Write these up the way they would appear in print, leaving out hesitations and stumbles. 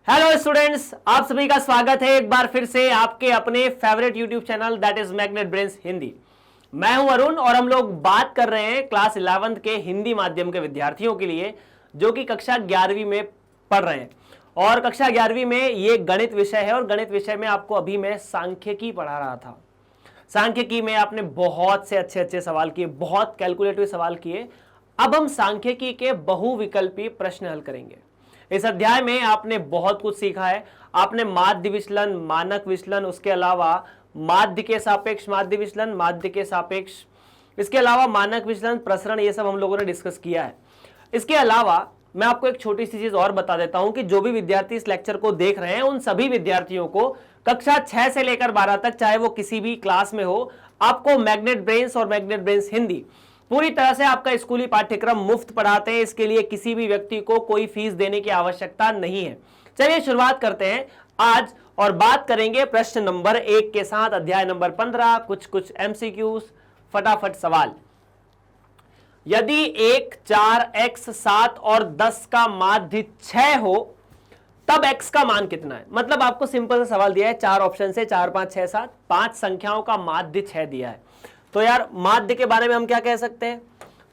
Hello students, आप सभी का स्वागत है एक बार फिर से आपके अपने favourite YouTube channel that is magnet brains Hindi. मैं हूं अरुण और हम लोग बात कर रहे हैं क्लास 11th के हिंदी माध्यम के विद्यार्थियों के लिए जो कि कक्षा 11वीं में पढ़ रहे हैं। और कक्षा 11वीं में ये गणित विषय है और गणित विषय में आपको अभी मैं सांख्यिकी पढ़ा रहा था। सांख्यिकी में आपने बहुत से अच्छे सवाल किए, बहुत कैलकुलेटिव सवाल किए। अब हम सांख्यिकी के बहुविकल्पी प्रश्न हल करेंगे। इस अध्याय में आपने बहुत कुछ सीखा है। आपने माध्य विचलन, मानक विचलन, उसके अलावा माध्य के सापेक्ष माध्य विचलन, माध्य के सापेक्ष, इसके अलावा मानक विचलन, प्रसरण, ये सब हम लोगों ने डिस्कस किया है। इसके अलावा मैं आपको एक छोटी सी चीज और बता देता हूं कि जो भी विद्यार्थी इस लेक्चर को देख रहे हैं उन सभी विद्यार्थियों को कक्षा 6 से लेकर 12 तक, चाहे वो किसी भी क्लास में हो, आपको मैग्नेट ब्रेन्स और मैग्नेट ब्रेन्स हिंदी पूरी तरह से आपका स्कूली पाठ्यक्रम मुफ्त पढ़ाते हैं। इसके लिए किसी भी व्यक्ति को कोई फीस देने की आवश्यकता नहीं है। चलिए शुरुआत करते हैं आज और बात करेंगे प्रश्न नंबर 1 के साथ, अध्याय नंबर 15, कुछ एमसीक्यूज, फटाफट सवाल। यदि 1, 4, x, 7 और 10 का माध्य 6 हो तब x का मान कितना है। मतलब आपको सिंपल सा सवाल दिया है, 4 ऑप्शन से 4, 5, 6, 7, 5 संख्याओं का माध्य 6 दिया है। तो यार माध्य के बारे में हम क्या कह सकते हैं,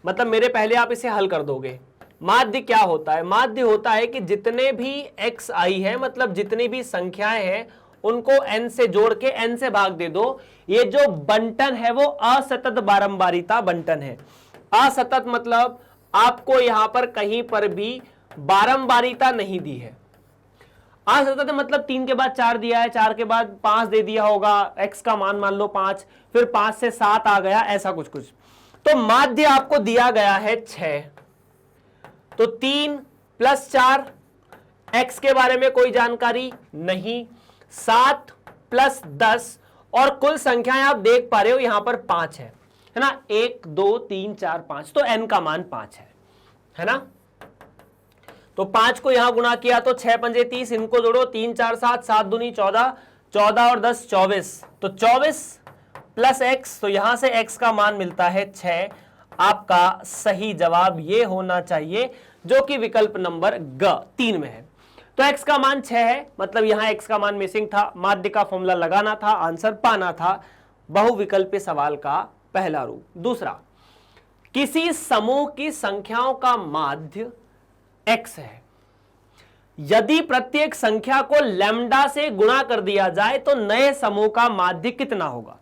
मतलब मेरे पहले आप इसे हल कर दोगे। माध्य क्या होता है? माध्य होता है कि जितने भी x आई है, मतलब जितनी भी संख्याएं हैं उनको n से जोड़ के n से भाग दे दो। ये जो बंटन है वो असतत बारंबारिता बंटन है। असतत मतलब आपको यहां पर कहीं पर भी बारंबारिता नहीं दी है। असतत मतलब 3 के बाद 4 दिया है, 4 के बाद 5 दे दिया होगा, x का मान मान लो 5, फिर 5 से 7 आ गया, ऐसा कुछ। तो माध्य आपको दिया गया है 6, तो 3 + 4, x के बारे में कोई जानकारी नहीं, 7 + 10 और कुल संख्याएं आप देख पा रहे हो यहां पर 5 है ना, 1, 2, 3, 4, 5, तो n का मान 5 है ना। तो 5 को यहां गुणा किया तो 6 × 5 = 30, इनको जोड़ो, 3, 4, 7, 7 दूनी 14, 14 और 10 24, तो 24 + x, तो यहां से x का मान मिलता है 6। आपका सही जवाब ये होना चाहिए जो कि विकल्प नंबर ग 3 में है। तो x का मान 6 है, मतलब यहां x का मान मिसिंग था, माध्य का फॉर्मूला लगाना था, आंसर पाना था। बहुविकल्पी सवाल का पहला रूप। दूसरा, किसी समूह की संख्याओं का माध्य x है। यदि प्रत्येक संख्या को लैम्डा से गुणा कर दिया जाए तो नए समूह का माध्य कितना होगा।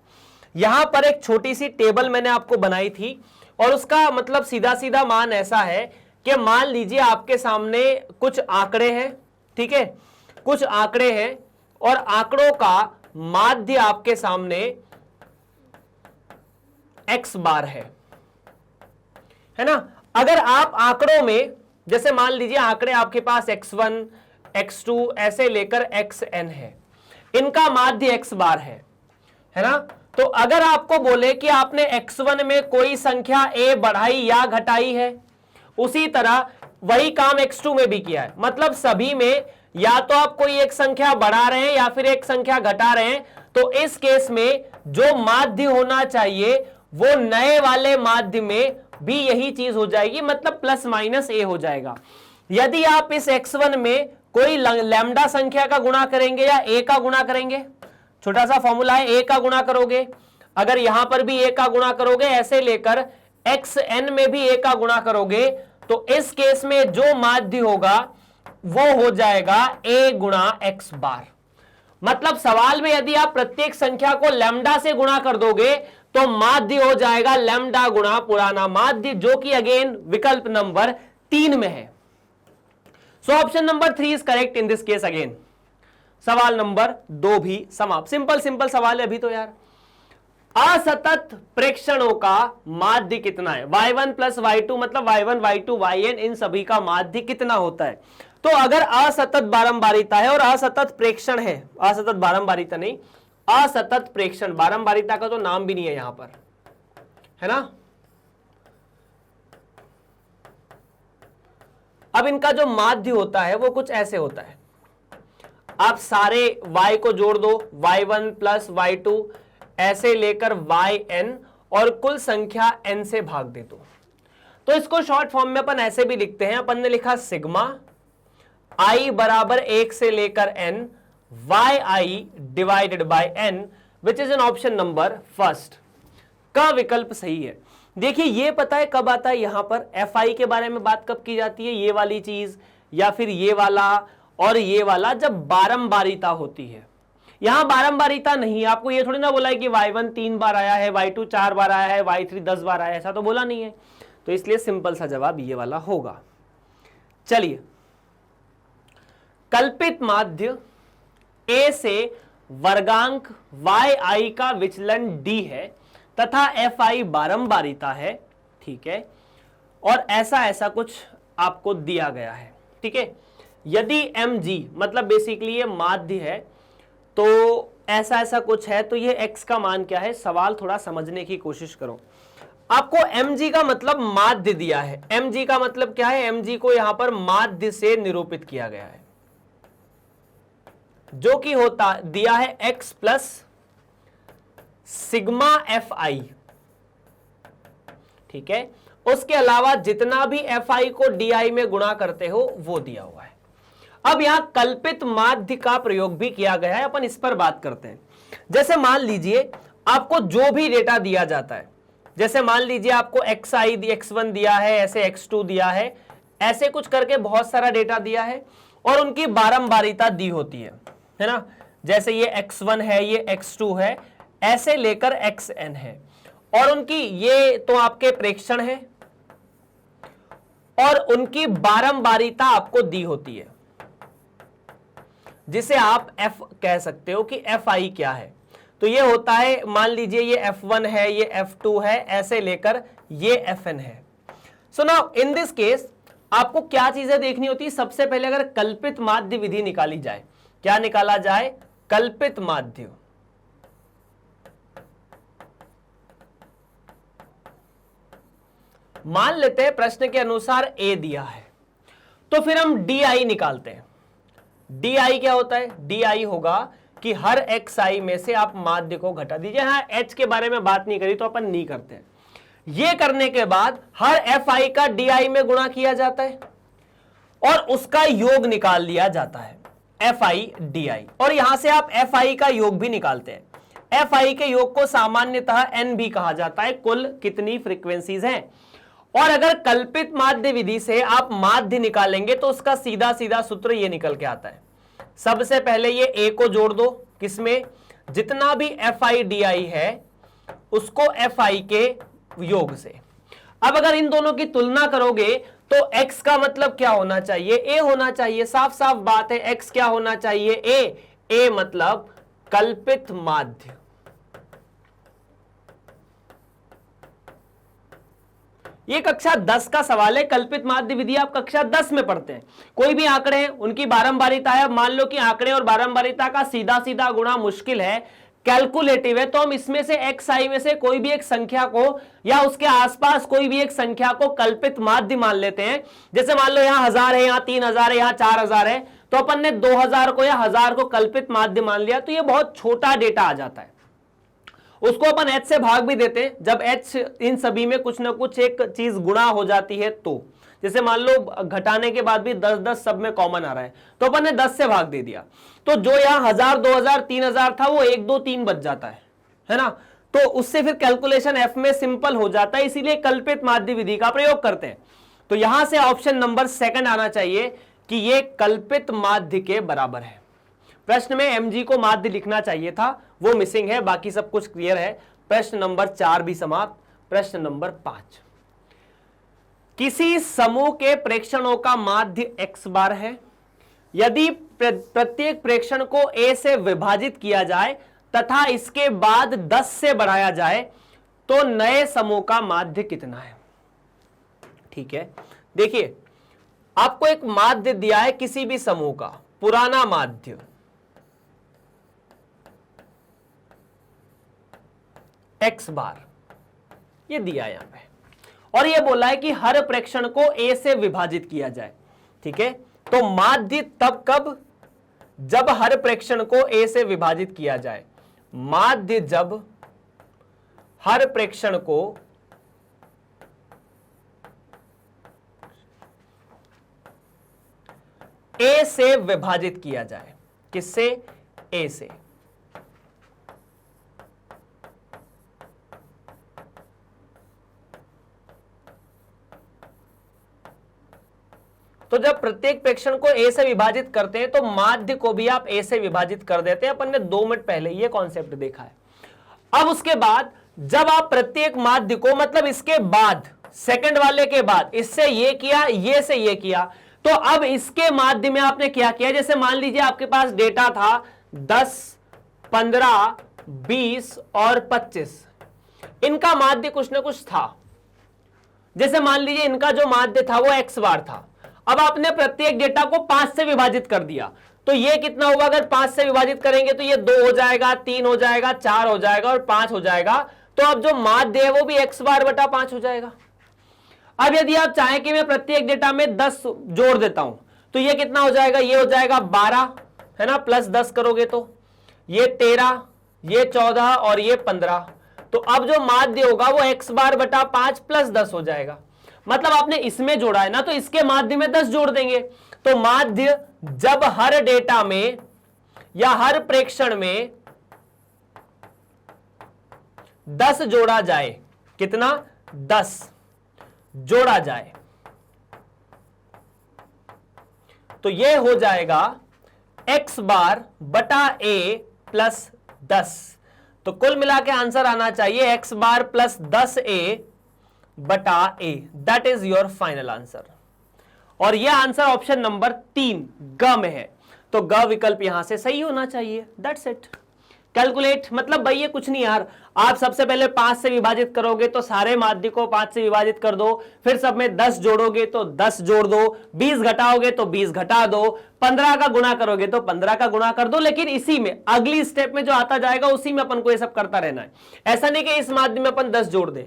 यहां पर एक छोटी सी टेबल मैंने आपको बनाई थी और उसका मतलब सीधा सीधा मान ऐसा है कि मान लीजिए आपके सामने कुछ आंकड़े हैं, ठीक है, कुछ आंकड़े हैं और आंकड़ों का माध्य आपके सामने x बार है ना। अगर आप आंकड़ों में, जैसे मान लीजिए आंकड़े आपके पास x1, x2 ऐसे लेकर xn है, इनका माध्य x बार है ना। तो अगर आपको बोले कि आपने x1 में कोई संख्या a बढ़ाई या घटाई है, उसी तरह वही काम x2 में भी किया है, मतलब सभी में या तो आप कोई एक संख्या बढ़ा रहे हैं या फिर एक संख्या घटा रहे हैं, तो इस केस में जो माध्य होना चाहिए वो नए वाले माध्य में भी यही चीज हो जाएगी, मतलब ± a हो जाएगा। यदि आप इस x1 में कोई लैम्डा संख्या का गुणा करेंगे या a का गुणा करेंगे, छोटा सा फॉर्मूला है, a का गुणा करोगे, अगर यहां पर भी a का गुणा करोगे, ऐसे लेकर xn में भी a का गुणा करोगे, तो इस केस में जो माध्य होगा वो हो जाएगा a × x बार। मतलब सवाल में यदि आप प्रत्येक संख्या को लैम्डा से गुणा कर दोगे तो माध्य हो जाएगा लैम्डा × पुराना माध्य, जो कि अगेन विकल्प नंबर 3 में है। So option number 3 is correct in this case again. सवाल नंबर 2 भी समाप्त। सिंपल सवाल है अभी तो यार। असतत प्रेक्षणों का माध्य कितना है। y1 + y2 मतलब y1, y2, yn, इन सभी का माध्य कितना होता है। तो अगर असतत बारंबारिता है और असतत प्रेक्षण है, असतत बारंबारिता नहीं, असतत प्रेक्षण, बारंबारिता का तो नाम भी नहीं है यहां पर, है ना। अब इनका जो माध्य होता है वो कुछ ऐसे होता है, आप सारे y को जोड़ दो, y1 + y2 ऐसे लेकर yn और कुल संख्या n से भाग दे दो। तो इसको शॉर्ट फॉर्म में अपन ऐसे भी लिखते हैं, अपन ने लिखा सिग्मा i बराबर 1 से लेकर n, yi divided by n, which is an option number first का विकल्प सही है। देखिए ये पता है कब आता है, यहां पर fi के बारे में बात कब की जाती है, ये वाली चीज या फिर ये वाला और ये वाला, जब बारंबारिता होती है। यहां बारंबारिता नहीं है, आपको ये थोड़ी ना बोला है कि y1 3 बार आया है, y2 4 बार आया है, y3 10 बार आया है, ऐसा तो बोला नहीं है। तो इसलिए सिंपल सा जवाब ये वाला होगा। चलिए, कल्पित माध्य a से वर्गांक yi का विचलन d है तथा fi बारंबारिता है, ठीक है, और ऐसा ऐसा कुछ आपको दिया गया है, ठीक है। यदि mg मतलब बेसिकली ये माध्य है, तो ऐसा ऐसा कुछ है, तो ये x का मान क्या है, सवाल थोड़ा समझने की कोशिश करो। आपको mg का मतलब माध्य दिया है, mg का मतलब क्या है, mg को यहां पर माध्य से निरूपित किया गया है, जो कि होता दिया है x प्लस सिग्मा fi, ठीक है। उसके अलावा जितना भी fi को di में गुणा करते हो वो दिया हुआ है। अब यहां कल्पित माध्य का प्रयोग भी किया गया है, अपन इस पर बात करते हैं। जैसे मान लीजिए आपको जो भी डेटा दिया जाता है, जैसे मान लीजिए आपको xi x1 दिया है, ऐसे x2 दिया है, ऐसे कुछ करके बहुत सारा डेटा दिया है और उनकी बारंबारिता दी होती है ना। जैसे ये x1 है, ये x2 है, ऐसे लेकर xn है, और उनकी ये तो आपके प्रेक्षण है और उनकी बारंबारिता आपको दी होती है, जिसे आप f कह सकते हो कि fi क्या है। तो ये होता है, मान लीजिए ये f1 है, ये f2 है, ऐसे लेकर ये fn है। So now in this case आपको क्या चीजें देखनी होती है, सबसे पहले अगर कल्पित माध्य विधि निकाली जाए, क्या निकाला जाए, कल्पित माध्य। मान लेते हैं प्रश्न के अनुसार a दिया है, तो फिर हम di निकालते हैं। di क्या होता है, di होगा कि हर xi में से आप माध्य को घटा दीजिए। हाँ, h के बारे में बात नहीं करी तो अपन नहीं करते हैं। ये करने के बाद हर fi का di में गुणा किया जाता है और उसका योग निकाल लिया जाता है, fi di, और यहां से आप fi का योग भी निकालते हैं। fi के योग को सामान्यतः n भी कहा जाता है, कुल कितनी फ्रीक्वेंसीज हैं। और अगर कल्पित माध्य विधि से आप माध्य निकालेंगे तो उसका सीधा सीधा सूत्र ये निकल के आता है, सबसे पहले ये a को जोड़ दो, किसमें, जितना भी fi di है उसको fi के योग से। अब अगर इन दोनों की तुलना करोगे तो x का मतलब क्या होना चाहिए, a होना चाहिए। साफ साफ बात है, x क्या होना चाहिए, a मतलब कल्पित माध्य। ये कक्षा 10 का सवाल है, कल्पित माध्य विधि आप कक्षा 10 में पढ़ते हैं। कोई भी आंकड़े हैं, उनकी बारंबारिता है, मान लो कि आंकड़े और बारंबारिता का सीधा सीधा गुणा मुश्किल है, कैलकुलेटिव है, तो हम इसमें से xi में से कोई भी एक संख्या को या उसके आसपास कोई भी एक संख्या को कल्पित माध्य मान लेते हैं। जैसे मान लो यहां 1000 है, यहां 3000 है, यहां 4000 है, तो अपन ने 2000 को या 1000 को कल्पित माध्य मान लिया, तो ये बहुत छोटा डेटा आ जाता है। उसको अपन h से भाग भी देते हैं, जब h इन सभी में कुछ ना कुछ एक चीज गुणा हो जाती है तो, जैसे मान लो घटाने के बाद भी 10-10 सब में कॉमन आ रहा है, तो अपन ने 10 से भाग दे दिया, तो जो यहाँ 1000 2000 3000 था वो 1 2 3 बच जाता है ना। तो उससे फिर कैलकुलेशन f में सिंपल हो जाता है, इसीलिए कल्पित माध्य विधि का प्रयोग करते हैं। तो यहां से ऑप्शन नंबर 2 आना चाहिए कि ये कल्पित माध्य के बराबर है। प्रश्न में mg को माध्य लिखना चाहिए था, वो मिसिंग है, बाकी सब कुछ क्लियर है। प्रश्न नंबर 4 भी समाप्त। प्रश्न नंबर 5, किसी समूह के प्रेक्षणों का माध्य x बार है, यदि प्रत्येक प्रेक्षण को a से विभाजित किया जाए तथा इसके बाद 10 से बढ़ाया जाए तो नए समूह का माध्य कितना है। ठीक है, देखिए आपको एक माध्य दिया है किसी भी समूह का, पुराना माध्य x बार, ये दिया है यहां पे, और ये बोला है कि हर प्रेक्षण को a से विभाजित किया जाए। ठीक है, तो माध्य तब कब, जब हर प्रेक्षण को a से विभाजित किया जाए। माध्य जब हर प्रेक्षण को ए से विभाजित किया जाए। किससे? ए से। तो जब प्रत्येक प्रेक्षण को ए से विभाजित करते हैं तो माध्य को भी आप ए से विभाजित कर देते हैं। अपन ने 2 मिनट पहले ये कॉन्सेप्ट देखा है। अब उसके बाद जब आप प्रत्येक माध्य को, मतलब इसके बाद सेकंड वाले के बाद इससे ये किया, ये से ये किया, तो अब इसके माध्य में आपने क्या किया? जैसे मान लीजिए आपके पास डेटा था 10, 15, 20 और 25। इनका माध्य कुछ ना कुछ था। जैसे मान लीजिए इनका जो माध्य था वो x बार था। अब आपने प्रत्येक डेटा को 5 से विभाजित कर दिया, तो ये कितना होगा? अगर 5 से विभाजित करेंगे तो ये 2 हो जाएगा, 3 हो जाएगा, 4 हो जाएगा और 5 हो जाएगा। तो अब जो माध्य है वो भी x बार बटा 5 हो जाएगा। अब यदि आप चाहें कि मैं प्रत्येक डेटा में 10 जोड़ देता हूं तो ये कितना हो जाएगा? ये हो जाएगा 12, है ना, प्लस 10 करोगे तो ये 13, ये 14 और ये 15। तो अब जो माध्य होगा वो x बार बटा 5 प्लस 10 हो जाएगा। मतलब आपने इसमें जोड़ा है ना, तो इसके माध्य में 10 जोड़ देंगे। तो माध्य जब हर डेटा में या हर प्रेक्षण में 10 जोड़ा जाए, कितना? 10 जोड़ा जाए, तो ये हो जाएगा x बार बटा a प्लस 10। तो कुल मिला के आंसर आना चाहिए x बार प्लस 10a बटा a। That is your final answer. और यह आंसर ऑप्शन नंबर 3 ग में है। तो ग विकल्प यहां से सही होना चाहिए। That's it. कैलकुलेट मतलब भाई ये कुछ नहीं यार, आप सबसे पहले 5 से विभाजित करोगे तो सारे माध्य को 5 से विभाजित कर दो, फिर सब में 10 जोड़ोगे तो 10 जोड़ दो, 20 घटाओगे तो 20 घटा दो, 15 का गुणा करोगे तो 15 का गुणा कर दो। लेकिन इसी में अगली स्टेप में जो आता जाएगा उसी में अपन को ये सब करता रहना है। ऐसा नहीं कि इस माध्य में अपन 10 जोड़ दें।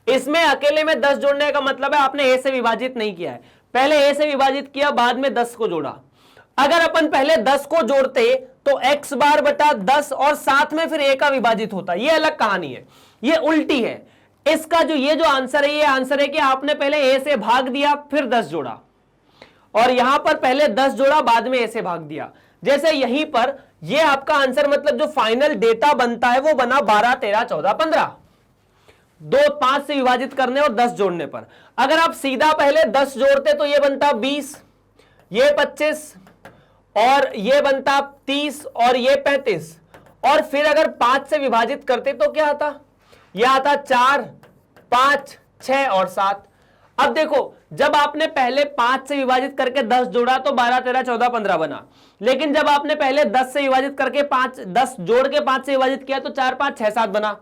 इसमें अकेले में 10 जोड़ने का मतलब है आपने ए से विभाजित नहीं किया है, पहले ए से विभाजित किया, बाद में 10 को जोड़ा। अगर अपन पहले 10 को जोड़ते तो x बार बटा 10 और साथ में फिर a का विभाजित होता, ये अलग कहानी है, ये उल्टी है। इसका जो ये जो आंसर है, ये आंसर है कि आपने पहले a से भाग दिया फिर 10 जोड़ा, और यहां पर पहले 10 जोड़ा बाद में a से भाग दिया। जैसे यहीं पर ये आपका आंसर, मतलब जो फाइनल डेटा बनता है वो बना 12, 13, 14, 15। 5 से विभाजित करने और 10 जोड़ने पर। अगर आप सीधा पहले 10 जोड़ते तो ये बनता 20, ये 25 और ये बनता 30 और ये 35, और फिर अगर 5 से विभाजित करते तो क्या आता? ये आता 4, 5, 6 और 7। अब देखो जब आपने पहले 5 से विभाजित करके 10 जोड़ा तो 12, 13, 14, 15 बना। लेकिन जब आपने पहले 10 से विभाजित करके 10 जोड़ के 5 से विभाजित किया तो 4, 5, 6, 7 बना।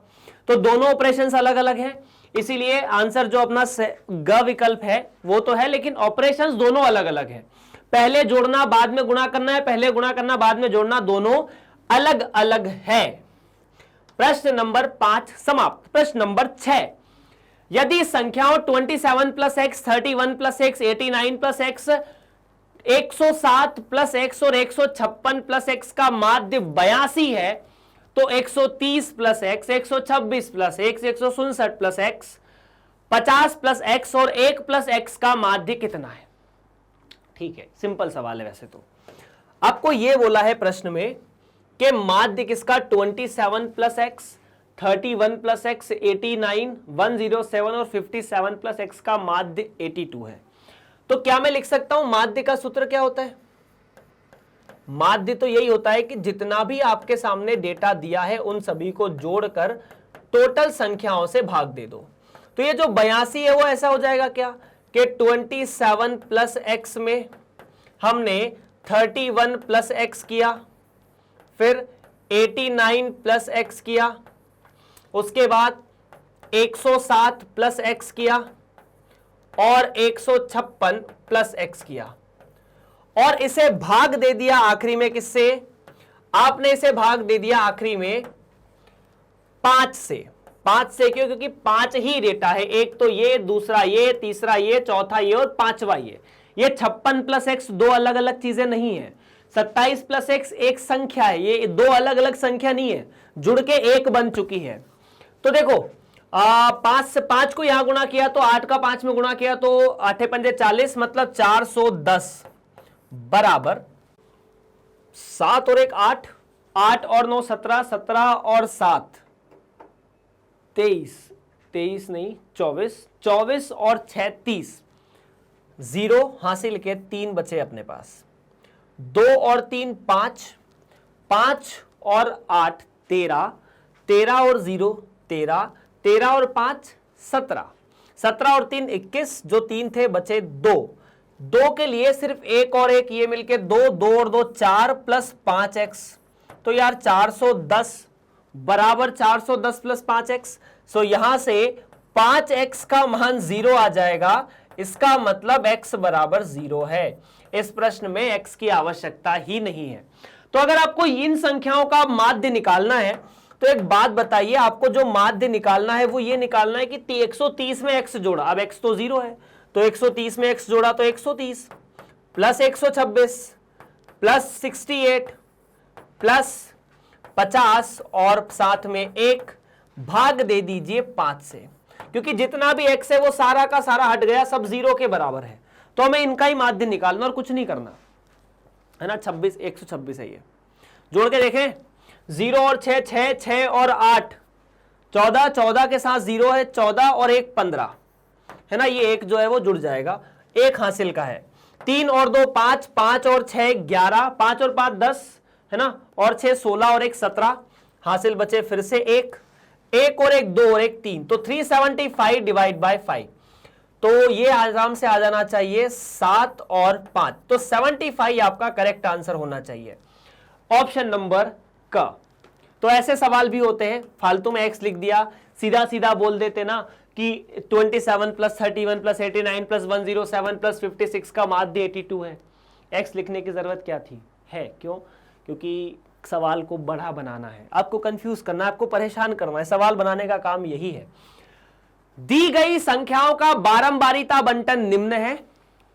तो दोनों ऑपरेशंस अलग अलग हैं, इसीलिए आंसर जो अपना ग विकल्प है वो तो है, लेकिन ऑपरेशंस दोनों अलग अलग हैं। पहले जोड़ना बाद में गुणा करना है, पहले गुणा करना बाद में जोड़ना, दोनों अलग अलग है। प्रश्न नंबर 5 समाप्त। प्रश्न नंबर 6, यदि संख्याओं 27 plus x, 31 plus x, 89 plus x, 107 plus x और 156 प्लस एक्स का माध्य 82 है तो 130 plus x, 126 plus x, 167 plus x, 50 plus x और 1 प्लस एक्स का माध्य कितना है? ठीक है, सिंपल सवाल है। वैसे तो आपको यह बोला है प्रश्न में कि माध्य किसका 27 प्लस एक्स, 31 प्लस एक्स, 89, 107 और 57 प्लस एक्स का माध्य 82 है। तो क्या मैं लिख सकता हूं माध्य का सूत्र क्या होता है? माध्य तो यही होता है कि जितना भी आपके सामने डेटा दिया है उन सभी को जोड़कर टोटल संख्याओं से भाग दे दो। तो ये जो 82 है वो ऐसा हो जाएगा क्या कि 27 प्लस एक्स में हमने 31 प्लस एक्स किया, फिर 89 प्लस एक्स किया, उसके बाद 107 प्लस एक्स किया और 156 प्लस एक्स किया, और इसे भाग दे दिया आखिरी में किससे? आपने इसे भाग दे दिया आखिरी में 5 से। 5 से क्यों? क्योंकि 5 ही डेटा है, एक तो ये, दूसरा ये, तीसरा ये, चौथा ये और 5वां ये। ये 56 प्लस एक्स दो अलग अलग चीजें नहीं है। 27 प्लस एक्स एक संख्या है, ये दो अलग अलग संख्या नहीं है, जुड़ के एक बन चुकी है। तो देखो 5 से 5 को यहां गुणा किया तो 8 का 5 में गुणा किया तो 8 पंजे 40, मतलब 410 बराबर 7 और 1 8, 8 और 9 17, 17 और 7 23, 23 नहीं 24, 24 और 6 30, 0 हासिल के 3 बचे अपने पास, 2 और 3 5, 5 और 8 13, 13 और 0 13, 13 और 5 17, 17 और 3 21, जो 3 थे बचे 2, 2 के लिए सिर्फ 1 और 1 ये मिलके 2, 2 और 2 4 प्लस 5x, तो यार 410 बराबर 410 प्लस 5x। सो यहां से 5x का मान 0 आ जाएगा, इसका मतलब x बराबर 0 है। इस प्रश्न में x की आवश्यकता ही नहीं है। तो अगर आपको इन संख्याओं का माध्य निकालना है तो एक बात बताइए, आपको जो माध्य निकालना है वो ये निकालना है कि 130 में x जोड़ा, अब x तो 0 है तो 130 में x जोड़ा तो 130 प्लस 126 प्लस 68 प्लस 50 और साथ में 1 भाग दे दीजिए 5 से, क्योंकि जितना भी x है वो सारा का सारा हट गया, सब 0 के बराबर है, तो हमें इनका ही माध्य निकालना और कुछ नहीं करना है ना। 26 126 है, ये जोड़ के देखें, 0 और 6 6, 6 और 8 14, 14 के साथ 0 है 14 और 1 15 है ना, ये एक जो है वो जुड़ जाएगा, 1 हासिल का है। 3 और 2 5, 5 और 6 11, 5 और 5 10 है ना, और 6 16 और 1 17 हासिल बचे फिर से 1, 1 और 1 2 और 1 3, तो 375 डिवाइड बाय 5, तो ये आराम से आ जाना चाहिए 7 और 5, तो 75 आपका करेक्ट आंसर होना चाहिए, ऑप्शन नंबर का। तो ऐसे सवाल भी होते हैं, फालतू में x लिख दिया, सीधा सीधा बोल देते ना कि 27 प्लस 31 प्लस 89 प्लस 107 प्लस 56 का माध्य 82 है। x लिखने की जरूरत क्या थी, है क्यों, क्योंकि सवाल को बड़ा बनाना है, आपको कंफ्यूज करना है, आपको परेशान करना है, सवाल बनाने का काम यही है। दी गई संख्याओं का बारंबारिता बंटन निम्न है,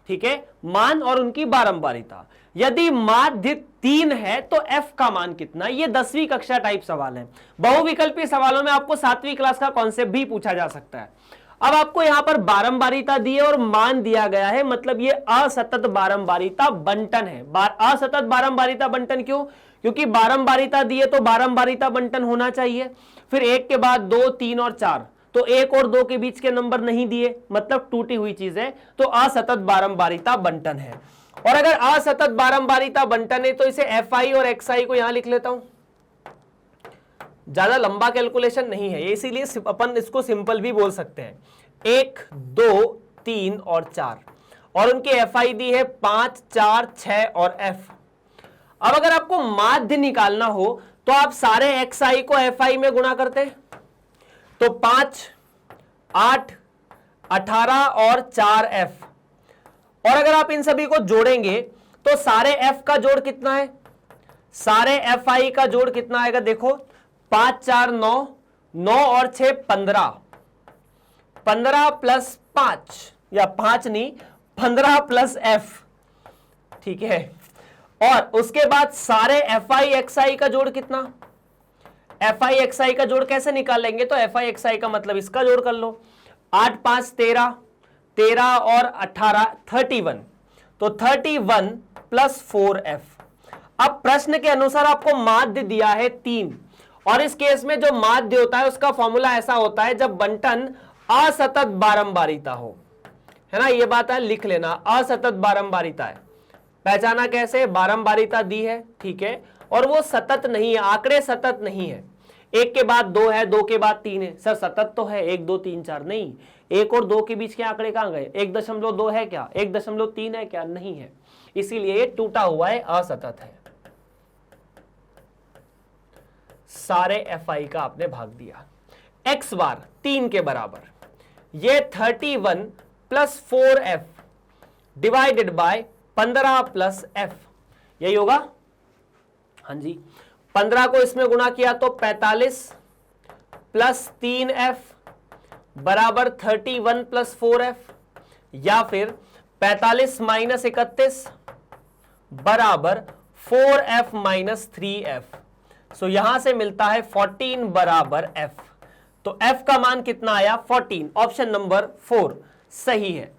ठीक है, मान और उनकी बारंबारिता, यदि माध्य 3 है तो f का मान कितना, ये 10वीं कक्षा टाइप सवाल है। बहुविकल्पी सवालों में आपको 7वीं क्लास का कॉन्सेप्ट भी पूछा जा सकता है। अब आपको यहां पर बारंबारिता दी है और मान दिया गया है, मतलब ये असतत बारंबारिता बंटन है। असतत बारंबारिता बंटन क्यों, क्योंकि बारंबारिता दी है तो बारंबारिता बंटन होना चाहिए, फिर 1 के बाद 2 3 और 4, तो 1 और 2 के बीच के नंबर नहीं दिए, मतलब टूटी हुई चीज है, तो असतत बारंबारिता बंटन है। और अगर असतत बारंबारिता बंटन है तो इसे fi और xi को यहां लिख लेता हूं, ज्यादा लंबा कैलकुलेशन नहीं है ये, इसीलिए अपन इसको सिंपल भी बोल सकते हैं। 1 2 3 और 4, और उनकी fi दी है 5 4 6 और f। अब अगर आपको माध्य निकालना हो तो आप सारे xi को fi में गुणा करते हैं, तो 5 8 18 और 4f, और अगर आप इन सभी को जोड़ेंगे तो सारे f का जोड़ कितना है, सारे fi का जोड़ कितना आएगा, देखो 5 4 9, 9 और 6 15, 15 प्लस 5 या 5 नहीं 15 प्लस f, ठीक है। और उसके बाद सारे fi xi का जोड़ कितना, fi xi का जोड़ कैसे निकालेंगे, तो fi xi का मतलब इसका जोड़ कर लो, 8 5 13, 13 और 18 31, तो 31 प्लस 4f। अब प्रश्न के अनुसार आपको माध्य दिया है 3, और इस केस में जो माध्य होता है उसका फॉर्मूला ऐसा होता है जब बंटन असतत बारंबारिता हो, है ना, ये बात है लिख लेना, असतत बारंबारिता है। पहचाना कैसे, बारंबारिता दी है, ठीक है, और वो सतत नहीं है, आंकड़े सतत नहीं है, 1 के बाद 2 है, 2 के बाद 3 है, सर सतत तो है 1 2 3 4, नहीं, 1 और 2 के बीच के आंकड़े कहां गए, 1.2 है क्या, 1.3 है क्या, नहीं है, इसीलिए ये टूटा हुआ है, असतत है। सारे fi का आपने भाग दिया, x बार 3 के बराबर, ये 31 plus 4f divided by 15 plus f, यही होगा, हाँ जी। 15 को इसमें गुणा किया तो 45 प्लस 3f बराबर 31 प्लस 4f, या फिर 45 माइनस 31 बराबर 4f माइनस 3f, सो यहां से मिलता है 14 बराबर f, तो f का मान कितना आया 14, ऑप्शन नंबर 4 सही है।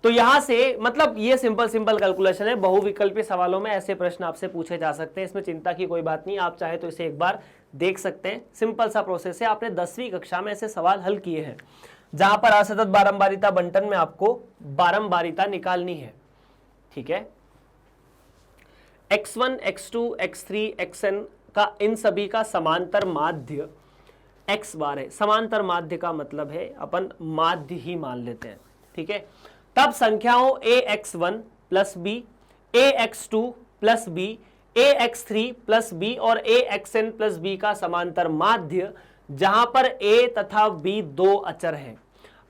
तो यहां से मतलब ये सिंपल कैलकुलेशन है। बहुविकल्पीय सवालों में ऐसे प्रश्न आपसे पूछे जा सकते हैं, इसमें चिंता की कोई बात नहीं। आप चाहे तो इसे एक बार देख सकते हैं। सिंपल सा प्रोसेस है। आपने 10वीं कक्षा में ऐसे सवाल हल किए हैं जहां पर असतत बारंबारिता बंटन में आपको बारंबारिता निकालनी है। ठीक है, x1, x2, x3, xn का इन सभी का समांतर माध्य x बार है। समांतर माध्य का मतलब है अपन माध्य ही मान लेते हैं। ठीक है, तब संख्याओं ax1 plus b, ax2 plus b, ax3 plus b और axn प्लस बी का समांतर माध्य, जहां पर a तथा b दो अचर हैं।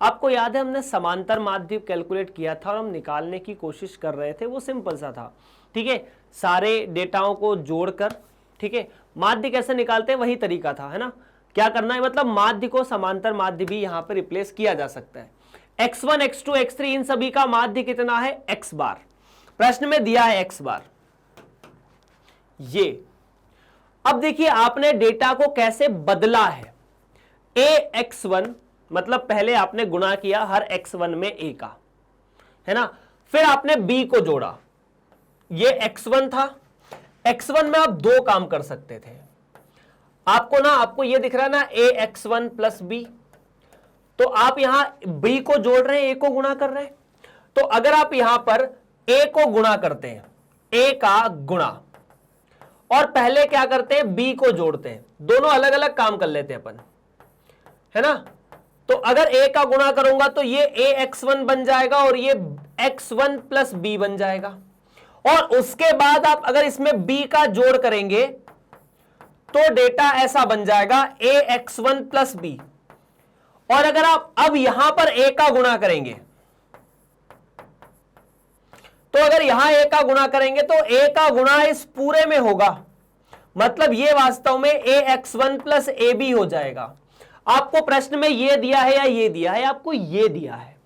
आपको याद है हमने समांतर माध्य कैलकुलेट किया था और हम निकालने की कोशिश कर रहे थे, वो सिंपल सा था। ठीक है, सारे डेटाओं को जोड़कर, ठीक है, माध्य कैसे निकालते हैं वही तरीका था, है ना। क्या करना है, मतलब माध्य को समांतर माध्य भी यहां पर रिप्लेस किया जा सकता है। x1, x2, x3 इन सभी का माध्य कितना है, x बार। प्रश्न में दिया है x बार। ये अब देखिए आपने डेटा को कैसे बदला है। ax1 मतलब पहले आपने गुणा किया हर x1 में a का, है ना, फिर आपने b को जोड़ा। ये x1 था, x1 में आप दो काम कर सकते थे। आपको ये दिख रहा है ना ax1 प्लस बी, तो आप यहां b को जोड़ रहे हैं, a को गुणा कर रहे हैं। तो अगर आप यहां पर a को गुणा करते हैं, a का गुणा, और पहले क्या करते हैं, b को जोड़ते हैं, दोनों अलग अलग काम कर लेते हैं अपन, है ना। तो अगर a का गुणा करूंगा तो ये ax1 बन जाएगा और ये x1 प्लस b बन जाएगा। और उसके बाद आप अगर इसमें b का जोड़ करेंगे तो डेटा ऐसा बन जाएगा ax1 प्लस b। और अगर आप अब यहां पर a का गुणा करेंगे, तो अगर यहां a का गुणा करेंगे तो a का गुणा इस पूरे में होगा, मतलब ये वास्तव में ax1 प्लस ab हो जाएगा। आपको प्रश्न में ये दिया है या ये दिया है, आपको ये दिया है।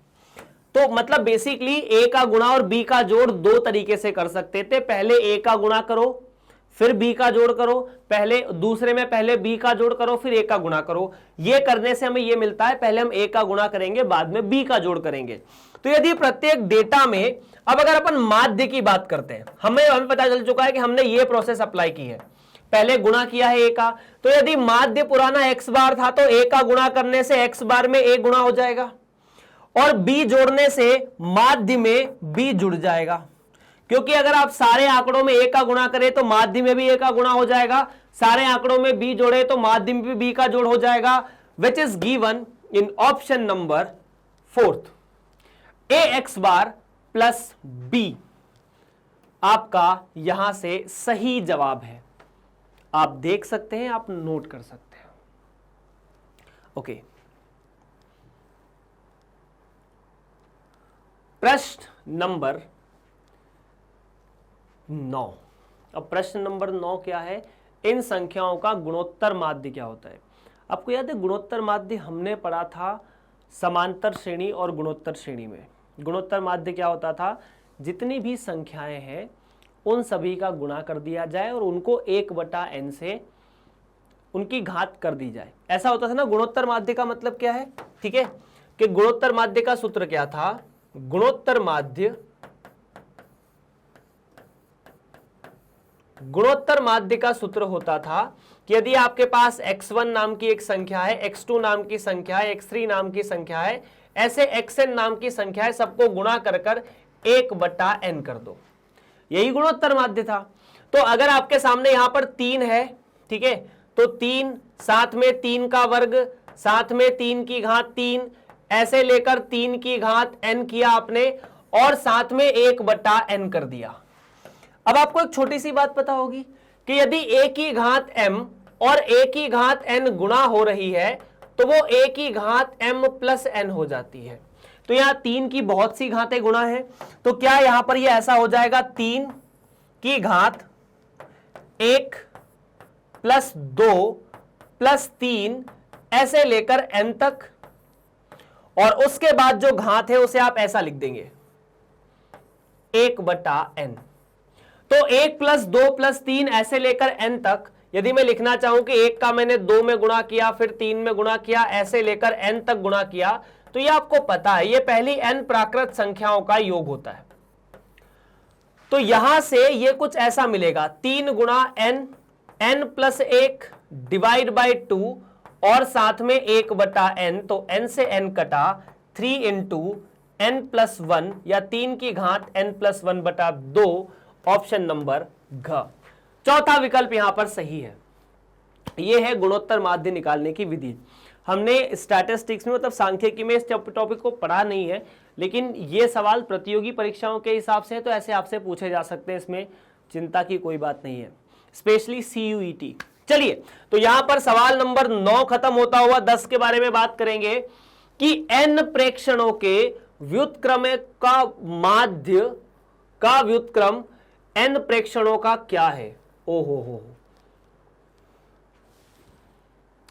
तो मतलब बेसिकली a का गुणा और b का जोड़ दो तरीके से कर सकते थे। पहले a का गुणा करो फिर b का जोड़ करो, पहले दूसरे में पहले b का जोड़ करो फिर a का गुणा करो। ये करने से हमें ये मिलता है, पहले हम a का गुणा करेंगे बाद में b का जोड़ करेंगे। तो यदि प्रत्येक डेटा में, अब अगर अपन माध्य की बात करते हैं, हमें पता चल चुका है कि हमने ये प्रोसेस अप्लाई की है, पहले गुणा किया है a का। तो यदि माध्य पुराना x बार था तो a का गुणा करने से x बार में a गुणा हो जाएगा और b जोड़ने से माध्य में b जुड़ जाएगा, क्योंकि अगर आप सारे आंकड़ों में a का गुणा करें तो माध्य में भी a का गुणा हो जाएगा, सारे आंकड़ों में b जोड़े तो माध्य में भी b का जोड़ हो जाएगा, which is given in option number 4। ax bar plus b आपका यहां से सही जवाब है। आप देख सकते हैं, आप नोट कर सकते हैं। ओके, प्रश्न नंबर 9। अब प्रश्न नंबर 9 क्या है, इन संख्याओं का गुणोत्तर माध्य क्या होता है। आपको याद है गुणोत्तर माध्य हमने पढ़ा था समांतर श्रेणी और गुणोत्तर श्रेणी में। गुणोत्तर माध्य क्या होता था, जितनी भी संख्याएं हैं उन सभी का गुणा कर दिया जाए और उनको 1/n से उनकी घात कर दी जाए, ऐसा होता था ना। गुणोत्तर माध्य का मतलब क्या है, ठीक है, कि गुणोत्तर माध्य का सूत्र क्या था, गुणोत्तर माध्य का सूत्र होता था कि यदि आपके पास x1 नाम की एक संख्या है, x2 नाम की संख्या है, x3 नाम की संख्या है, ऐसे xn नाम की संख्या है, सबको गुणा कर 1/n कर दो, यही गुणोत्तर माध्य था। तो अगर आपके सामने यहां पर 3 है, ठीक है, तो 3 साथ में 3 का वर्ग साथ में 3 की घात 3 ऐसे लेकर 3 की घात n किया आपने और साथ में 1/n कर दिया। अब आपको एक छोटी सी बात पता होगी कि यदि a की घात m और a की घात n गुणा हो रही है तो वो a की घात m प्लस n हो जाती है। तो यहां 3 की बहुत सी घातें गुणा है, तो क्या यहां पर ये ऐसा हो जाएगा 3 की घात 1 प्लस 2 प्लस 3 ऐसे लेकर n तक, और उसके बाद जो घात है उसे आप ऐसा लिख देंगे 1/n। तो 1 प्लस 2 प्लस 3 ऐसे लेकर n तक, यदि मैं लिखना चाहूं कि 1 का मैंने 2 में गुणा किया फिर 3 में गुणा किया ऐसे लेकर n तक गुणा किया, तो ये आपको पता है, ये पहली n प्राकृत संख्याओं का योग होता है। तो यहां से ये कुछ ऐसा मिलेगा, 3 गुणा n, n plus 1 divide by 2 और साथ में 1 बटा n, तो n से n कटा 3 इंटू n प्लस 1 या 3 की घात n प्लस 1 बटा 2, ऑप्शन नंबर घ। चौथा विकल्प यहां पर सही है। यह है गुणोत्तर माध्य निकालने की विधि। हमने स्टैटिस्टिक्स में मतलब सांख्यिकी में इस टॉपिक को पढ़ा नहीं है, लेकिन ये सवाल प्रतियोगी परीक्षाओं के हिसाब से तो ऐसे आपसे पूछे जा सकते हैं, इसमें चिंता की कोई बात नहीं है, स्पेशली CUET। चलिए, तो यहां पर सवाल नंबर 9 खत्म होता हुआ 10 के बारे में बात करेंगे कि n प्रेक्षणों के व्युत्क्रम का माध्य का व्युत्क्रम n प्रेक्षणों का क्या है। ओहो हो,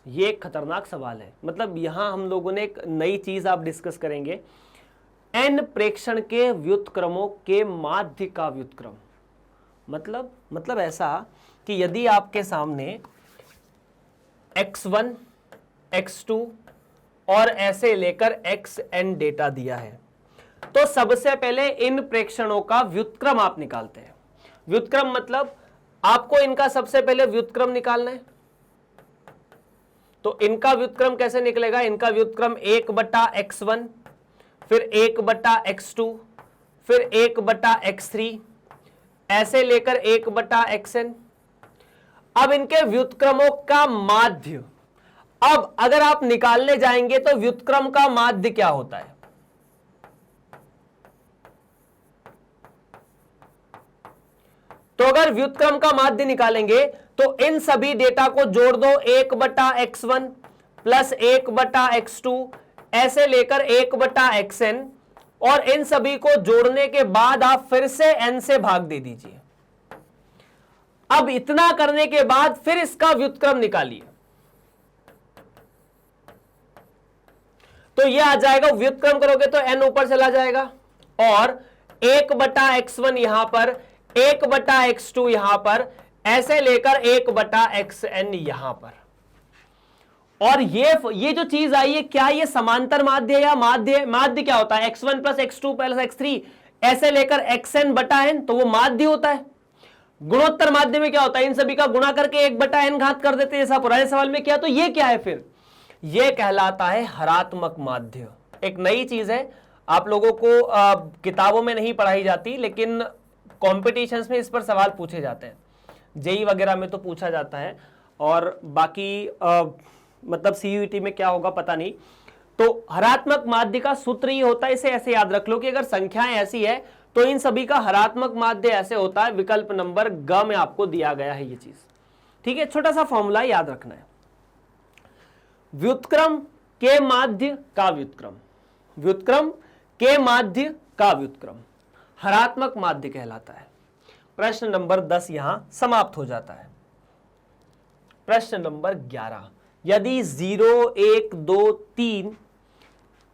ये एक खतरनाक सवाल है। मतलब यहां हम लोगों ने एक नई चीज आप डिस्कस करेंगे, n प्रेक्षण के व्युत्क्रमों के माध्य का व्युत्क्रम। मतलब ऐसा कि यदि आपके सामने x1, x2 और ऐसे लेकर xn डेटा दिया है, तो सबसे पहले इन प्रेक्षणों का व्युत्क्रम आप निकालते हैं। व्युत्क्रम मतलब आपको इनका सबसे पहले व्युत्क्रम निकालना है। तो इनका व्युत्क्रम कैसे निकलेगा, इनका व्युत्क्रम 1 बटा x1, फिर 1 बटा x2, फिर 1 बटा x3, ऐसे लेकर 1 बटा xn। अब इनके व्युत्क्रमों का माध्य, अब अगर आप निकालने जाएंगे तो व्युत्क्रम का माध्य क्या होता है, तो अगर व्युत्क्रम का माध्य निकालेंगे तो इन सभी डेटा को जोड़ दो, 1 बटा x1 प्लस 1 बटा x2 ऐसे लेकर 1 बटा xn, और इन सभी को जोड़ने के बाद आप फिर से n से भाग दे दीजिए। अब इतना करने के बाद फिर इसका व्युत्क्रम निकालिए, तो यह आ जाएगा, व्युत्क्रम करोगे तो n ऊपर चला जाएगा और 1 बटा x1 यहां पर, 1 बटा x2 यहां पर, ऐसे लेकर 1 बटा xn यहां पर। और ये जो चीज आई है, क्या ये समांतर माध्य या माध्य क्या होता है, x1 plus x2 plus x3 ऐसे लेकर xn बटा n, तो वो माध्य होता है। गुणोत्तर माध्य में क्या होता है, इन सभी का गुणा करके 1 बटा n घात कर देते हैं, जैसा पुराने सवाल में किया। तो ये क्या है फिर, ये कहलाता है हरात्मक माध्य। एक नई चीज है, आप लोगों को किताबों में नहीं पढ़ाई जाती, लेकिन कॉम्पिटिशन्स में इस पर सवाल पूछे जाते हैं, जेई वगैरह में तो पूछा जाता है, और बाकी मतलब CUET में क्या होगा पता नहीं। तो हरात्मक माध्य का सूत्र ये होता है, इसे ऐसे याद रख लो कि अगर संख्याएं ऐसी है तो इन सभी का हरात्मक माध्य ऐसे होता है। विकल्प नंबर ग में आपको दिया गया है ये चीज, ठीक है। छोटा सा फॉर्मूला याद रखना है, व्युत्क्रम के माध्य का व्युत्क्रम, व्युत्क्रम के माध्य का व्युत्क्रम हरात्मक माध्य कहलाता है। प्रश्न नंबर 10 यहां समाप्त हो जाता है। प्रश्न नंबर 11, यदि 0, 1, 2, 3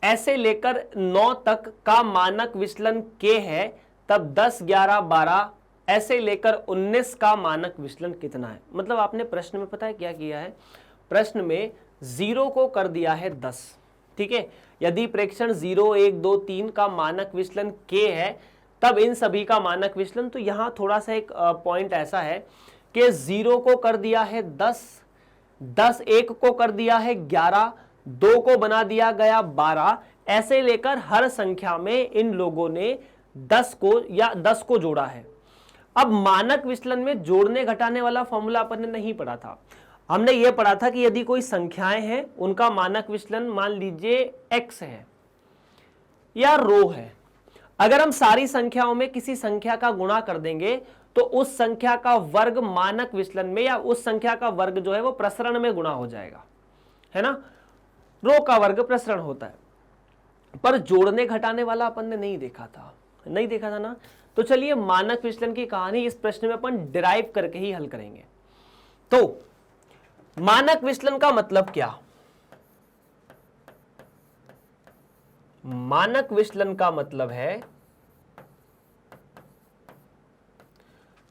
ऐसे लेकर 9 तक का मानक विचलन k है, तब 10, 11, 12 ऐसे लेकर 19 का मानक विचलन कितना है। मतलब आपने प्रश्न में पता है क्या किया है, प्रश्न में 0 को कर दिया है 10, ठीक है। यदि प्रेक्षण 0, 1, 2, 3 का मानक विचलन k है, तब इन सभी का मानक विचलन। तो यहां थोड़ा सा एक पॉइंट ऐसा है कि 0 को कर दिया है 10, 1 को कर दिया है 11, 2 को बना दिया गया 12, ऐसे लेकर हर संख्या में इन लोगों ने 10 को जोड़ा है। अब मानक विचलन में जोड़ने घटाने वाला फॉर्मूला अपन ने नहीं पढ़ा था, हमने ये पढ़ा था कि यदि कोई संख्याएं हैं उनका मानक विचलन मान लीजिए x है या रो है, अगर हम सारी संख्याओं में किसी संख्या का गुणा कर देंगे तो उस संख्या का वर्ग मानक विचलन में, या उस संख्या का वर्ग जो है वो प्रसरण में गुणा हो जाएगा, है ना। रो का वर्ग प्रसरण होता है, पर जोड़ने घटाने वाला अपन ने नहीं देखा था ना। तो चलिए मानक विचलन की कहानी इस प्रश्न में अपन डिराइव करके ही हल करेंगे। तो मानक विचलन का मतलब क्या, मानक विचलन का मतलब है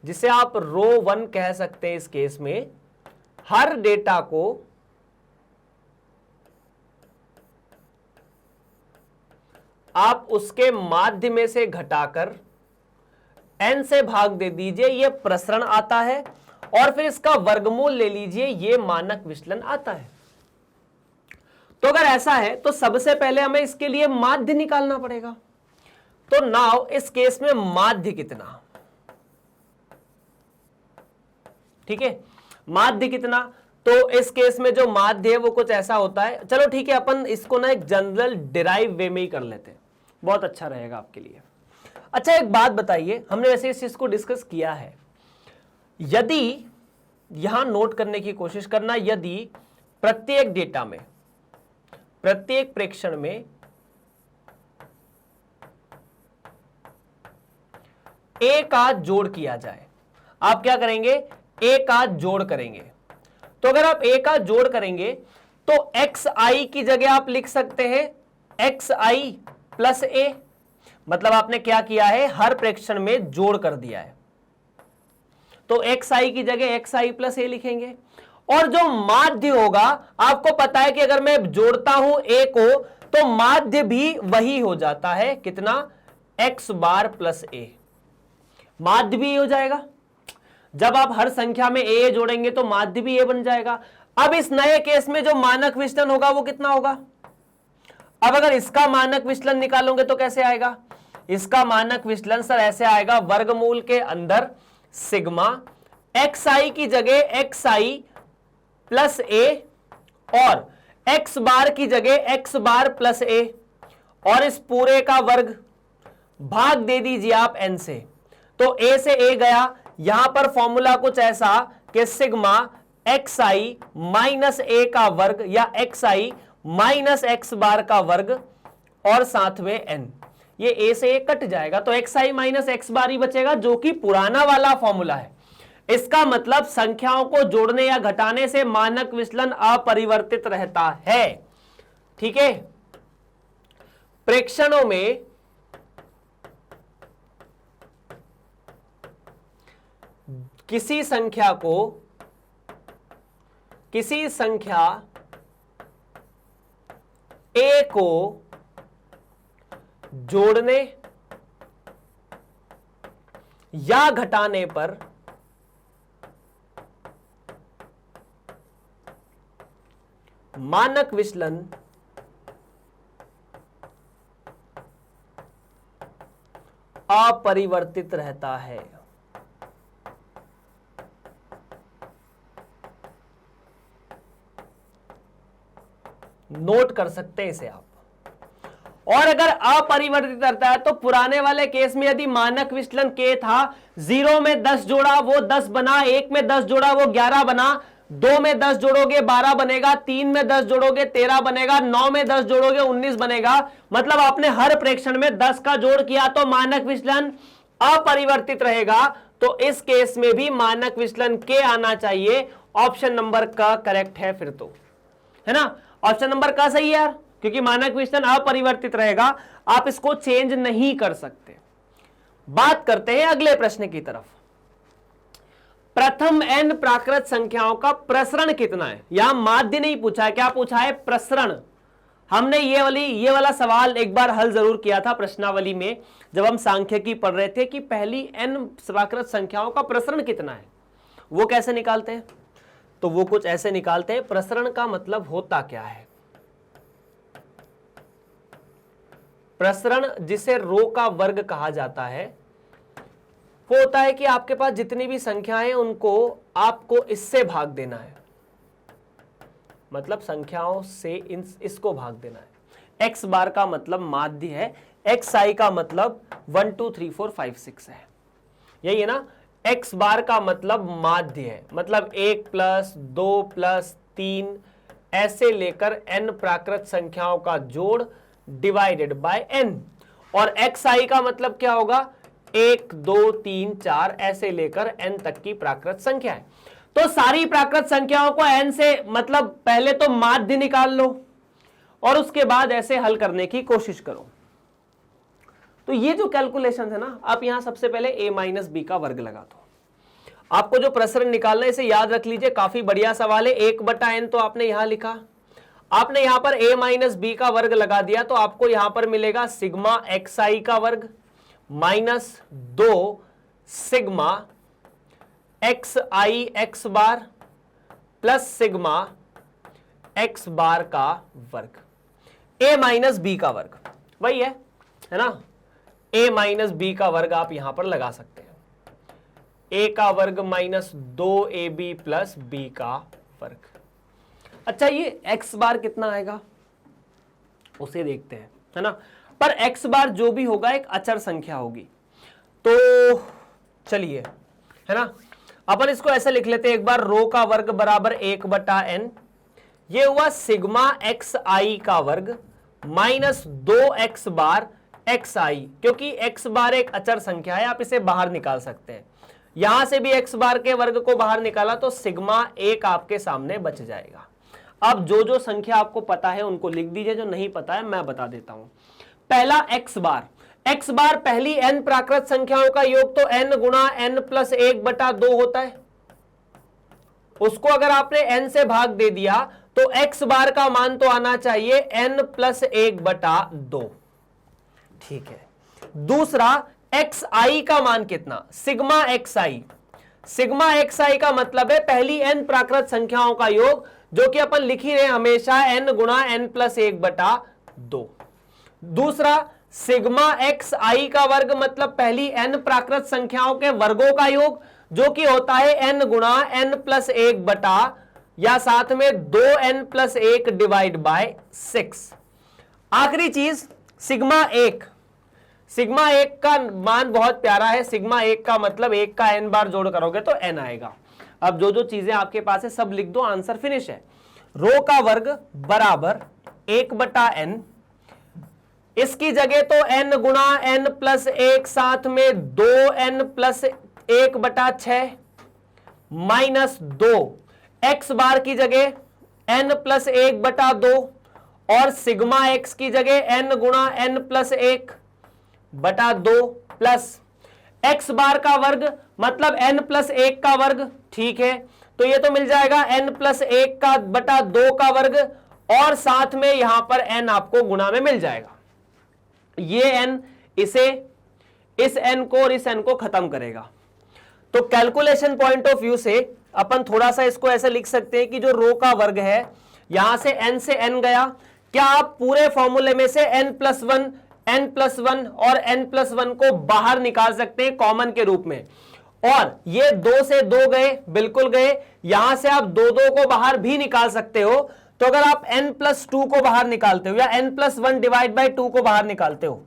जिसे आप रो 1 कह सकते हैं। इस केस में हर डेटा को आप उसके माध्य में से घटाकर n से भाग दे दीजिए, यह प्रसरण आता है, और फिर इसका वर्गमूल ले लीजिए, यह मानक विचलन आता है। तो अगर ऐसा है तो सबसे पहले हमें इसके लिए माध्य निकालना पड़ेगा। तो नाउ इस केस में माध्य कितना, ठीक है, माध्य कितना, तो इस केस में जो माध्य है वो कुछ ऐसा होता है। चलो ठीक है, अपन इसको ना एक जनरल डिराइव वे में ही कर लेते हैं, बहुत अच्छा रहेगा आपके लिए। अच्छा एक बात बताइए, हमने वैसे इस चीज को डिस्कस किया है, यदि यहां नोट करने की कोशिश करना, यदि प्रत्येक डेटा में, प्रत्येक प्रेक्षण में ए का जोड़ किया जाए, आप क्या करेंगे, ए का जोड़ करेंगे। तो अगर आप ए का जोड़ करेंगे तो एक्स आई की जगह आप लिख सकते हैं एक्स आई प्लस ए, मतलब आपने क्या किया है, हर प्रेक्षण में जोड़ कर दिया है। तो एक्स आई की जगह एक्स आई प्लस ए लिखेंगे, और जो माध्य होगा, आपको पता है कि अगर मैं जोड़ता हूं ए को तो माध्य भी वही हो जाता है, कितना, एक्स बार प्लस ए, माध्य भी हो जाएगा। जब आप हर संख्या में ए जोड़ेंगे तो माध्य भी ए बन जाएगा। अब इस नए केस में जो मानक विचलन होगा वो कितना होगा, अब अगर इसका मानक विचलन निकालोगे तो कैसे आएगा, इसका मानक विचलन सर ऐसे आएगा, वर्गमूल के अंदर सिग्मा एक्स आई की जगह एक्स आई प्लस ए और एक्स बार की जगह एक्स बार प्लस ए, और इस पूरे का वर्ग भाग दे दीजिए आप एन से। तो ए से ए गया, यहां पर फॉर्मूला कुछ ऐसा कि सिग्मा एक्स आई माइनस ए का वर्ग या एक्स आई माइनस एक्स बार का वर्ग और साथ में एन, ये ए से ए कट जाएगा, तो एक्स आई माइनस एक्स बार ही बचेगा, जो कि पुराना वाला फॉर्मूला है। इसका मतलब संख्याओं को जोड़ने या घटाने से मानक विचलन अपरिवर्तित रहता है, ठीक है। प्रेक्षणों में किसी संख्या ए को जोड़ने या घटाने पर मानक विचलन अपरिवर्तित रहता है। नोट कर सकते हैं इसे आप। और अगर अपरिवर्तित रहता है तो पुराने वाले केस में यदि मानक विचलन के था, 0 में 10 जोड़ा वो 10 बना, 1 में 10 जोड़ा वो 11 बना, 2 में 10 जोड़ोगे 12 बनेगा, 3 में 10 जोड़ोगे 13 बनेगा, 9 में 10 जोड़ोगे 19 बनेगा। मतलब आपने हर प्रेक्षण में 10 का जोड़ किया तो मानक विचलन अपरिवर्तित रहेगा। तो इस केस में भी मानक विचलन के आना चाहिए। ऑप्शन नंबर का करेक्ट है फिर तो, है ना, ऑप्शन नंबर का सही है यार, क्योंकि मानक विचलन अपरिवर्तित रहेगा, आप इसको चेंज नहीं कर सकते। बात करते हैं अगले प्रश्न की तरफ। प्रथम n प्राकृत संख्याओं का प्रसरण कितना है। यहां माध्य नहीं पूछा है, क्या पूछा है, प्रसरण। हमने ये वाला सवाल एक बार हल जरूर किया था प्रश्नावली में, जब हम सांख्यिकी पढ़ रहे थे कि पहली n प्राकृत संख्याओं का प्रसरण कितना है। वो कैसे निकालते हैं, तो वो कुछ ऐसे निकालते हैं। प्रसरण का मतलब होता क्या है, प्रसरण जिसे रो का वर्ग कहा जाता है, वो होता है कि आपके पास जितनी भी संख्याएं उनको आपको इससे भाग देना है, मतलब संख्याओं से इसको भाग देना है। एक्स बार का मतलब माध्य है, एक्स आई का मतलब 1 2 3 4 5 6 है, यही है ना। एक्स बार का मतलब माध्य है, मतलब 1 प्लस 2 प्लस 3 ऐसे लेकर n प्राकृत संख्याओं का जोड़ डिवाइडेड बाय n। और एक्स आई का मतलब क्या होगा, 1 2 3 4 ऐसे लेकर n तक की प्राकृत संख्या है। तो सारी प्राकृत संख्याओं को n से, मतलब पहले तो माध्य निकाल लो और उसके बाद ऐसे हल करने की कोशिश करो। तो ये जो कैलकुलेशन है ना, आप यहां सबसे पहले a माइनस बी का वर्ग लगा दो। आपको जो प्रसरण निकालना है इसे याद रख लीजिए, काफी बढ़िया सवाल है। 1/n तो आपने यहां लिखा, आपने यहां पर a माइनस बी का वर्ग लगा दिया तो आपको यहां पर मिलेगा सिग्मा एक्स आई का वर्ग माइनस 2 सिग्मा एक्स आई एक्स बार प्लस सिग्मा एक्स बार का वर्ग, a माइनस बी का वर्ग वही है ना, a माइनस बी का वर्ग आप यहां पर लगा सकते हैं, a का वर्ग माइनस 2ab प्लस b का वर्ग। अच्छा ये x बार कितना आएगा उसे देखते हैं, है ना, पर x बार जो भी होगा एक अचर संख्या होगी, तो चलिए, है ना, अपन इसको ऐसे लिख लेते हैं एक बार, रो का वर्ग बराबर 1/n, ये हुआ सिग्मा एक्स आई का वर्ग माइनस 2x बार एक्स आई, क्योंकि x बार एक अचर संख्या है, आप इसे बाहर निकाल सकते हैं, यहां से भी x बार के वर्ग को बाहर निकाला तो सिग्मा 1 आपके सामने बच जाएगा। अब जो जो संख्या आपको पता है उनको लिख दीजिए, जो नहीं पता है मैं बता देता हूं। पहला x बार पहली n प्राकृत संख्याओं का योग तो n गुणा n प्लस 1/2 होता है, उसको अगर आपने n से भाग दे दिया तो x बार का मान तो आना चाहिए n प्लस 1/2, ठीक है। दूसरा एक्स आई का मान कितना, सिग्मा एक्स आई का मतलब है पहली n प्राकृत संख्याओं का योग, जो कि अपन लिख ही रहे हमेशा n गुणा n प्लस 1/2। दूसरा सिग्मा एक्स आई का वर्ग मतलब पहली n प्राकृत संख्याओं के वर्गों का योग, जो कि होता है n गुणा n प्लस 1 या साथ में 2n प्लस 1 डिवाइड बाय 6। आखिरी चीज सिग्मा 1 का मान बहुत प्यारा है, सिग्मा 1 का मतलब 1 का n बार जोड़ करोगे तो n आएगा। अब जो जो चीजें आपके पास है सब लिख दो, आंसर फिनिश है। रो का वर्ग बराबर 1/n, इसकी जगह तो n गुणा n प्लस 1 साथ में 2n प्लस 1/6 माइनस 2, एक्स बार की जगह n प्लस 1/2 और सिग्मा x की जगह n गुणा n प्लस 1/2 प्लस x बार का वर्ग मतलब n प्लस 1 का वर्ग, ठीक है, तो ये तो मिल जाएगा n प्लस 1/2 का वर्ग और साथ में यहां पर n आपको गुणा में मिल जाएगा। ये n इस n को और इस n को खत्म करेगा। तो कैलकुलेशन पॉइंट ऑफ व्यू से अपन थोड़ा सा इसको ऐसे लिख सकते हैं कि जो रो का वर्ग है यहां से n गया, क्या आप पूरे फॉर्मूले में से n प्लस 1 और n प्लस 1 को बाहर निकाल सकते हैं कॉमन के रूप में, और ये 2 से 2 गए, बिल्कुल गए, यहां से आप 2 को बाहर भी निकाल सकते हो। तो अगर आप n प्लस 2 को बाहर निकालते हो या n प्लस 1 डिवाइड बाई 2 को बाहर निकालते हो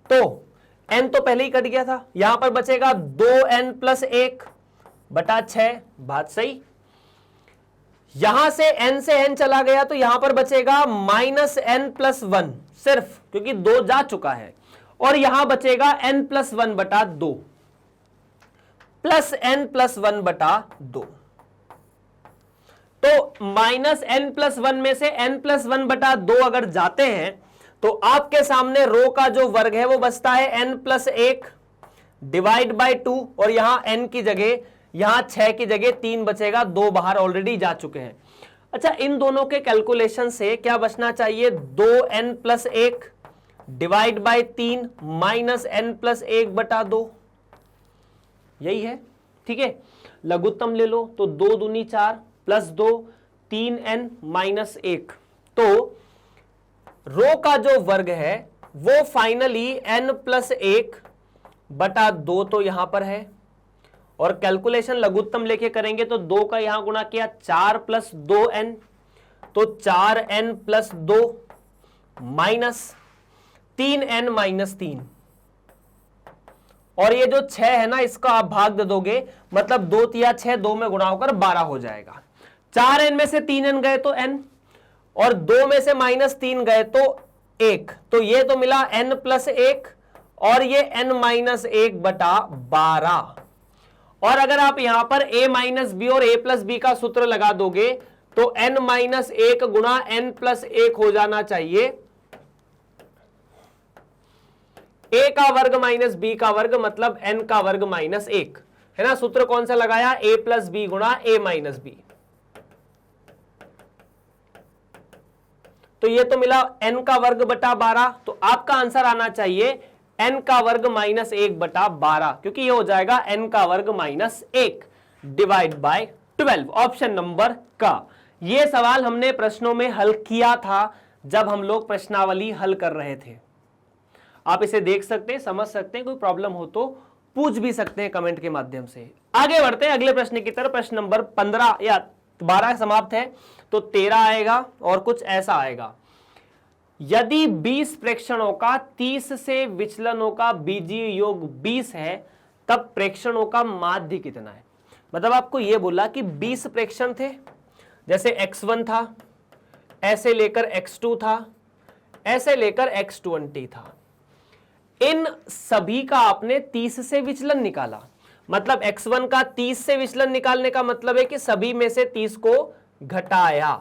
तो n तो पहले ही कट गया था, यहां पर बचेगा 2n प्लस 1/6, बात सही। यहां से n से n चला गया तो यहां पर बचेगा माइनस n प्लस 1 सिर्फ, क्योंकि 2 जा चुका है, और यहां बचेगा n plus 1/2 plus n plus 1/2। तो माइनस n प्लस 1 में से n प्लस 1/2 अगर जाते हैं तो आपके सामने रो का जो वर्ग है वो बचता है n प्लस 1 डिवाइड बाई 2, और यहां n की जगह यहां 6 की जगह 3 बचेगा, 2 बाहर ऑलरेडी जा चुके हैं। अच्छा, इन दोनों के कैलकुलेशन से क्या बचना चाहिए, 2n plus 1 divide by 3 minus n plus 1/2, यही है, ठीक है। लघुत्तम ले लो तो 2 दूनी 4 प्लस 2 3n माइनस 1, तो रो का जो वर्ग है वो फाइनली n प्लस 1/2 तो यहां पर है, और कैलकुलेशन लघुत्तम लेके करेंगे तो 2 का यहां गुणा किया 4 प्लस 2n, तो 4n plus 2 minus 3n minus 3, और ये जो 6 है ना इसका आप भाग दे दोगे मतलब 2 तिया 6, 2 में गुणा होकर 12 हो जाएगा। 4n में से 3n गए तो n, और 2 में से माइनस 3 गए तो 1, तो ये तो मिला n प्लस 1 और ये n माइनस 1/12। और अगर आप यहां पर a माइनस बी और a प्लस बी का सूत्र लगा दोगे तो n माइनस 1 गुणा n प्लस 1 हो जाना चाहिए a का वर्ग माइनस b का वर्ग मतलब n का वर्ग माइनस 1, है ना। सूत्र कौन सा लगाया, a प्लस बी गुणा a माइनस बी। तो ये तो मिला n का वर्ग बटा 12, तो आपका आंसर आना चाहिए n का वर्ग माइनस 1 बटा 12, क्योंकि ये हो जाएगा n का वर्ग minus 1 divide by 12, option number का। ये सवाल हमने प्रश्नों में हल किया था जब हम लोग प्रश्नावली हल कर रहे थे। आप इसे देख सकते हैं, समझ सकते हैं, कोई प्रॉब्लम हो तो पूछ भी सकते हैं कमेंट के माध्यम से। आगे बढ़ते हैं अगले प्रश्न की तरफ। प्रश्न नंबर 15 या 12 समाप्त है, तो 13 आएगा और कुछ ऐसा आएगा। यदि 20 प्रेक्षणों का 30 से विचलनों का बीजीय योग 20 है, तब प्रेक्षणों का माध्य कितना है। मतलब आपको यह बोला कि 20 प्रेक्षण थे, जैसे x1 था, ऐसे लेकर x2 था, ऐसे लेकर x20 था। इन सभी का आपने 30 से विचलन निकाला। मतलब x1 का 30 से विचलन निकालने का मतलब है कि सभी में से 30 को घटाया।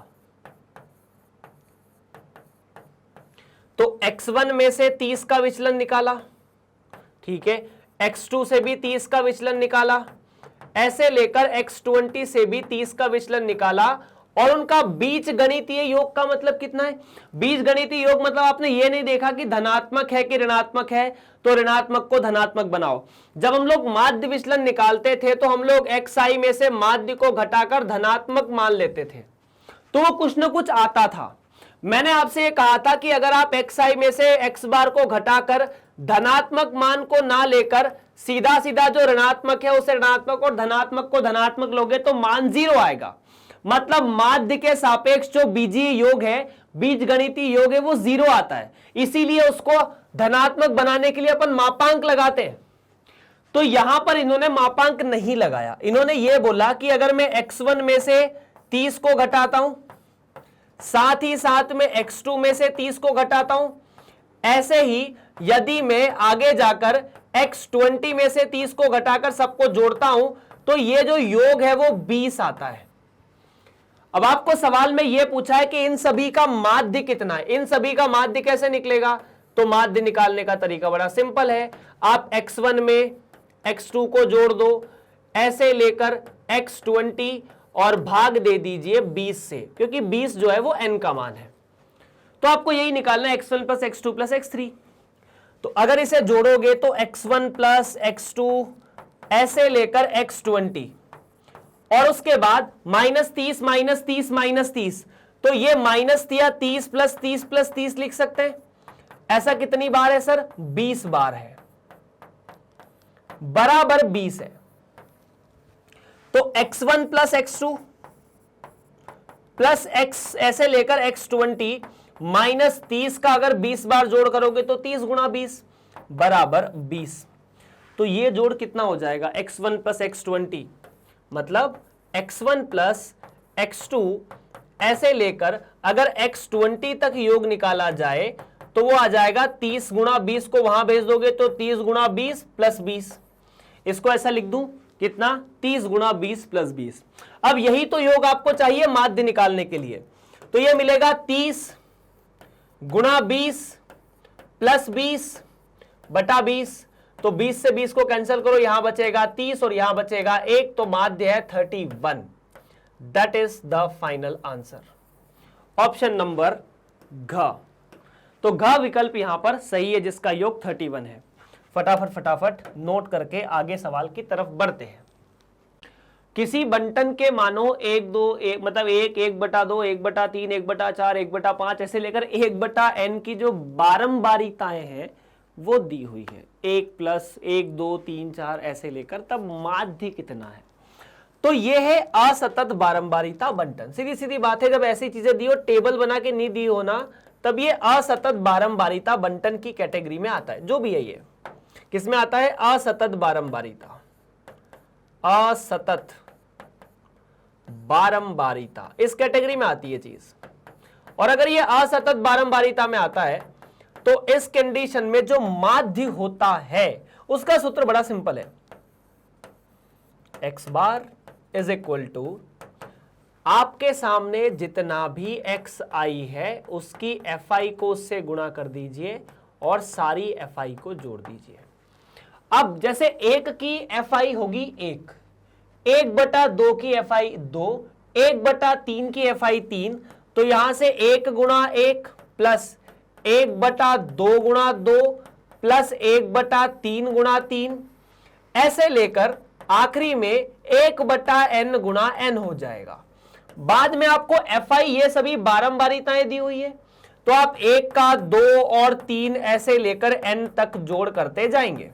तो x1 में से 30 का विचलन निकाला, ठीक है, x2 से भी 30 का विचलन निकाला, ऐसे लेकर x20 से भी 30 का विचलन निकाला, और उनका बीज गणितीय योग का मतलब कितना है। बीज गणितीय योग मतलब आपने ये नहीं देखा कि धनात्मक है कि ऋणात्मक है, तो ऋणात्मक को धनात्मक बनाओ। जब हम लोग माध्य विचलन निकालते थे तो हम लोग xi में से माध्य को घटाकर धनात्मक मान लेते थे, तो वो कुछ ना कुछ आता था। मैंने आपसे ये कहा था कि अगर आप xi में से x बार को घटाकर धनात्मक मान को ना लेकर सीधा सीधा जो ऋणात्मक है उसे ऋणात्मक और धनात्मक को धनात्मक लोगे तो मान 0 आएगा। मतलब माध्य के सापेक्ष जो बीजीय योग है, बीजगणितीय योग है, वो 0 आता है। इसीलिए उसको धनात्मक बनाने के लिए अपन मापांक लगाते हैं। तो यहां पर इन्होंने मापांक नहीं लगाया, इन्होंने ये बोला कि अगर मैं x1 में से 30 को घटाता हूं, साथ ही साथ में x2 में से 30 को घटाता हूं, ऐसे ही यदि मैं आगे जाकर x20 में से 30 को घटाकर सबको जोड़ता हूं, तो ये जो योग है वो 20 आता है। अब आपको सवाल में यह पूछा है कि इन सभी का माध्य कितना है। इन सभी का माध्य कैसे निकलेगा, तो माध्य निकालने का तरीका बड़ा सिंपल है। आप x1 में x2 को जोड़ दो, ऐसे लेकर x20 और भाग दे दीजिए 20 से, क्योंकि 20 जो है वो n का मान है। तो आपको यही निकालना है, x1 plus x2 plus x3। तो अगर इसे जोड़ोगे तो x1 प्लस x2 ऐसे लेकर x20, और उसके बाद -30 -30 -30, तो ये -30 प्लस 30 प्लस 30 लिख सकते हैं। ऐसा कितनी बार है सर, 20 बार है, बराबर 20 है। तो x1 plus x2 plus x ऐसे लेकर x20 -30 का अगर 20 बार जोड़ करोगे तो 30 गुणा 20 बराबर 20। तो ये जोड़ कितना हो जाएगा, x1 प्लस x20, मतलब x1 प्लस x2 ऐसे लेकर अगर x20 तक योग निकाला जाए तो वो आ जाएगा 30 गुणा 20 को वहां भेज दोगे तो 30 गुणा 20 प्लस 20। इसको ऐसा लिख दूं, कितना, 30 गुणा 20 प्लस 20। अब यही तो योग आपको चाहिए माध्य निकालने के लिए। तो ये मिलेगा 30 गुणा 20 प्लस 20 बटा 20। तो 20 से 20 को कैंसिल करो, यहां बचेगा 30 और यहां बचेगा 1, तो माध्य है 31। That is the final answer, option number घ। तो घ विकल्प यहां पर सही है, जिसका योग 31 है। फटाफट नोट करके आगे सवाल की तरफ बढ़ते हैं। किसी बंटन के मानो 1 2 1 मतलब 1 1/2 1/3 1/4 1/5 ऐसे लेकर 1/n की जो बारंबारिताएं हैं वो दी हुई है। 1 प्लस 1 2 3 4 ऐसे लेकर, तब माध्य कितना है। तो ये है असतत बारंबारिता बंटन। सीधी सीधी बात है, जब ऐसी चीजें दी हो, टेबल बना के नहीं दी हो ना, तब ये असतत बारंबारिता बंटन की कैटेगरी में आता है। जो भी है ये किसमें आता है, असतत बारंबारिता, असतत बारंबारिता इस कैटेगरी में आती है चीज। और अगर ये असतत बारंबारिता में आता है तो इस कंडीशन में जो माध्य होता है उसका सूत्र बड़ा सिंपल है, x bar is equal to आपके सामने जितना भी xi है उसकी fi को उससे गुणा कर दीजिए और सारी fi को जोड़ दीजिए। अब जैसे 1 की fi होगी 1/2 की fi 2, 1/3 की fi 3, तो यहां से 1 गुणा 1 प्लस 1/2 गुणा 2 प्लस 1/3 गुणा 3, ऐसे लेकर आखिरी में 1/n गुणा n हो जाएगा। बाद में आपको fi ये सभी बारंबारिताएं दी हुई है, तो आप 1 का 2 और 3 ऐसे लेकर n तक जोड़ करते जाएंगे।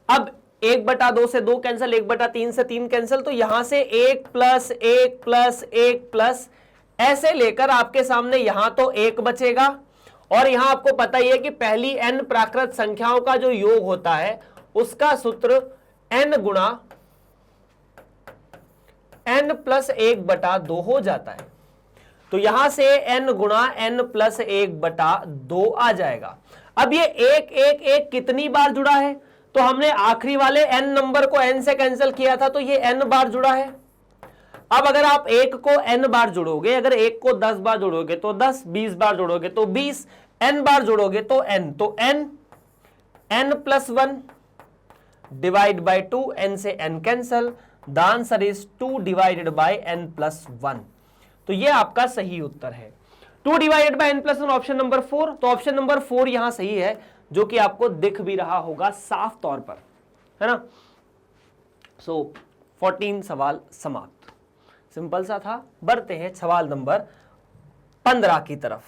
अब 1/2 से 2 कैंसिल, 1/3 से 3 कैंसिल, तो यहां से 1 प्लस 1 प्लस 1 प्लस ऐसे लेकर आपके सामने यहां तो 1 बचेगा, और यहां आपको पता ही है कि पहली n प्राकृत संख्याओं का जो योग होता है उसका सूत्र n गुणा n प्लस 1/2 हो जाता है। तो यहां से n गुणा n प्लस 1/2 आ जाएगा। अब ये 1 1 1 कितनी बार जुड़ा है, तो हमने आखिरी वाले n नंबर को n से कैंसिल किया था, तो ये n बार जुड़ा है। अब अगर आप 1 को n बार जोड़ोगे, अगर 1 को 10 बार जोड़ोगे तो 10, 20 बार जोड़ोगे तो 20, n बार जोड़ोगे तो n, तो n plus 1 divide by 2, n से n cancel, the answer is 2 divided by n plus 1। तो ये आपका सही उत्तर है 2 divided by n plus 1, option number 4। तो ऑप्शन नंबर 4 यहां सही है, जो कि आपको दिख भी रहा होगा साफ तौर पर, है ना। सो 14 सवाल समाप्त, सिंपल सा था। बढ़ते हैं सवाल नंबर 15 की तरफ।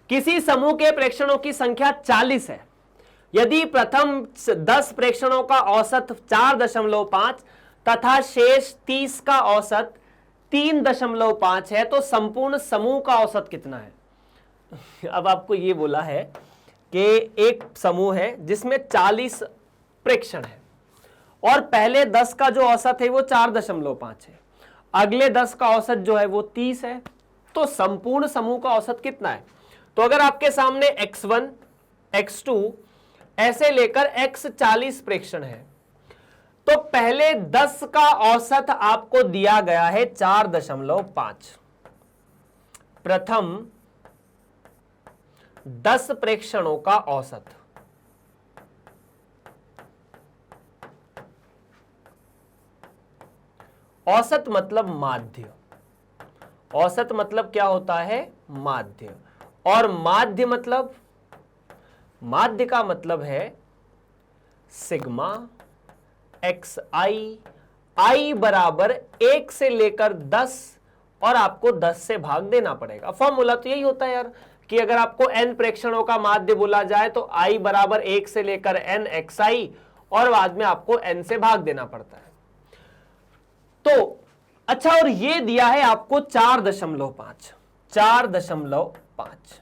किसी समूह के प्रेक्षणों की संख्या 40 है, यदि प्रथम 10 प्रेक्षणों का औसत 4.5 तथा शेष 30 का औसत 3.5 है, तो संपूर्ण समूह का औसत कितना है। अब आपको यह बोला है कि एक समूह है जिसमें 40 प्रेक्षण है, और पहले 10 का जो औसत है वो 4.5 है, अगले 10 का औसत जो है वो 30 है, तो संपूर्ण समूह का औसत कितना है। तो अगर आपके सामने x1 x2 ऐसे लेकर x 40 प्रेक्षण है, तो पहले 10 का औसत आपको दिया गया है 4.5। प्रथम 10 प्रेक्षणों का औसत, औसत मतलब माध्य, औसत मतलब क्या होता है, माध्य। और माध्य मतलब, माध्य का मतलब है सिग्मा xi, i बराबर 1 से लेकर 10, और आपको 10 से भाग देना पड़ेगा। फॉर्मूला तो यही होता है यार, कि अगर आपको n प्रेक्षणों का माध्य बोला जाए तो i बराबर 1 से लेकर n xi, और बाद में आपको n से भाग देना पड़ता है। तो अच्छा, और ये दिया है आपको 4.5, 4.5।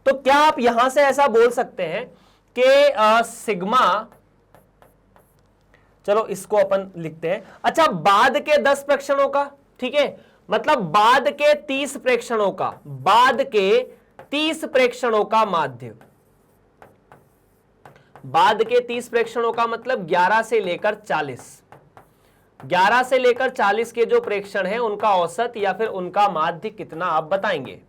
तो क्या आप यहां से ऐसा बोल सकते हैं कि सिग्मा, चलो इसको अपन लिखते हैं, अच्छा बाद के 10 प्रेक्षणों का, ठीक है, मतलब बाद के 30 प्रेक्षणों का, बाद के 30 प्रेक्षणों का माध्य, बाद के 30 प्रेक्षणों का मतलब 11 से लेकर 40, 11 से लेकर 40 के जो प्रेक्षण हैं उनका औसत या फिर उनका माध्य कितना आप बताएंगे।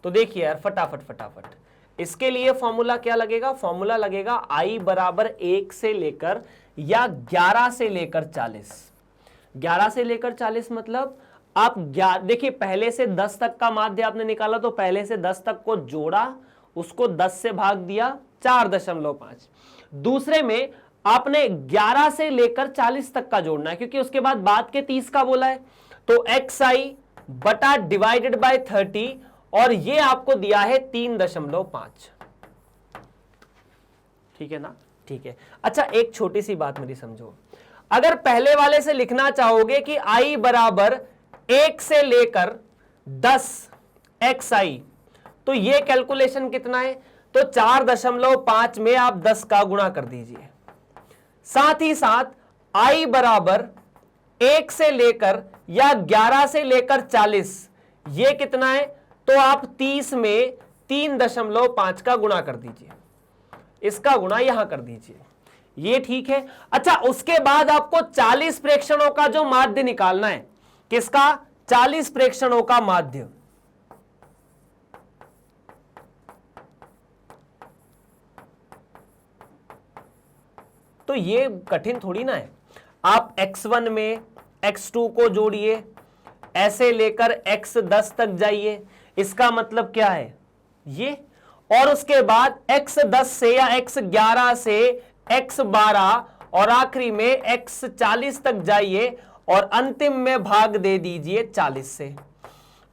तो देखिए यार, फटाफट इसके लिए फॉर्मूला क्या लगेगा, फॉर्मूला लगेगा i बराबर 1 से लेकर या 11 से लेकर 40। 11 से लेकर 40 मतलब आप देखिए, पहले से 10 तक का माध्य आपने निकाला, तो पहले से 10 तक को जोड़ा, उसको 10 से भाग दिया 4.5। दूसरे में आपने 11 से लेकर 40 तक का जोड़ना है, क्योंकि उसके बाद के 30 का बोला है, तो xi बटा डिवाइडेड बाय 30, और ये आपको दिया है 3.5। ठीक है ना, ठीक है। अच्छा, एक छोटी सी बात मेरी समझो, अगर पहले वाले से लिखना चाहोगे कि i बराबर 1 से लेकर 10 xi, तो ये कैलकुलेशन कितना है, तो 4.5 में आप 10 का गुणा कर दीजिए। साथ ही साथ i बराबर 1 से लेकर या 11 से लेकर 40, ये कितना है, तो आप 30 में 3.5 का गुणा कर दीजिए, इसका गुणा यहां कर दीजिए, ये ठीक है। अच्छा, उसके बाद आपको 40 प्रेक्षणों का जो माध्य निकालना है, किसका, 40 प्रेक्षणों का माध्य। तो ये कठिन थोड़ी ना है, आप x1 में x2 को जोड़िए, ऐसे लेकर x 10 तक जाइए, इसका मतलब क्या है ये, और उसके बाद x 10 से या x 11 से x 12 और आखिरी में x 40 तक जाइए और अंतिम में भाग दे दीजिए 40 से।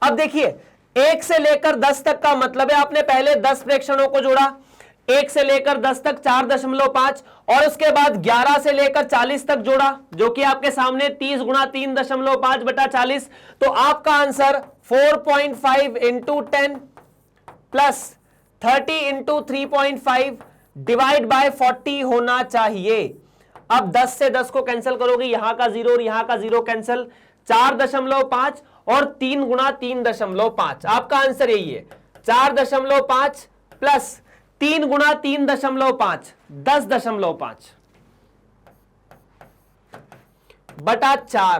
अब देखिए 1 से लेकर 10 तक का मतलब है आपने पहले 10 प्रेक्षणों को जोड़ा, 1 से लेकर 10 तक 4.5 और उसके बाद 11 से लेकर 40 तक जोड़ा, जो कि आपके सामने 30 गुणा 3.5 बटा 40। तो आपका answer 4.5 into 10 plus 30 into 3.5 divide by 40 होना चाहिए। अब 10 से 10 को कैंसिल करोगे, यहां का 0 और यहां का 0 कैंसिल, 4.5 और 3 गुणा 3.5, आपका आंसर यही है 4.5 प्लस 3 गुणा 3.5 10.5 बटा 4,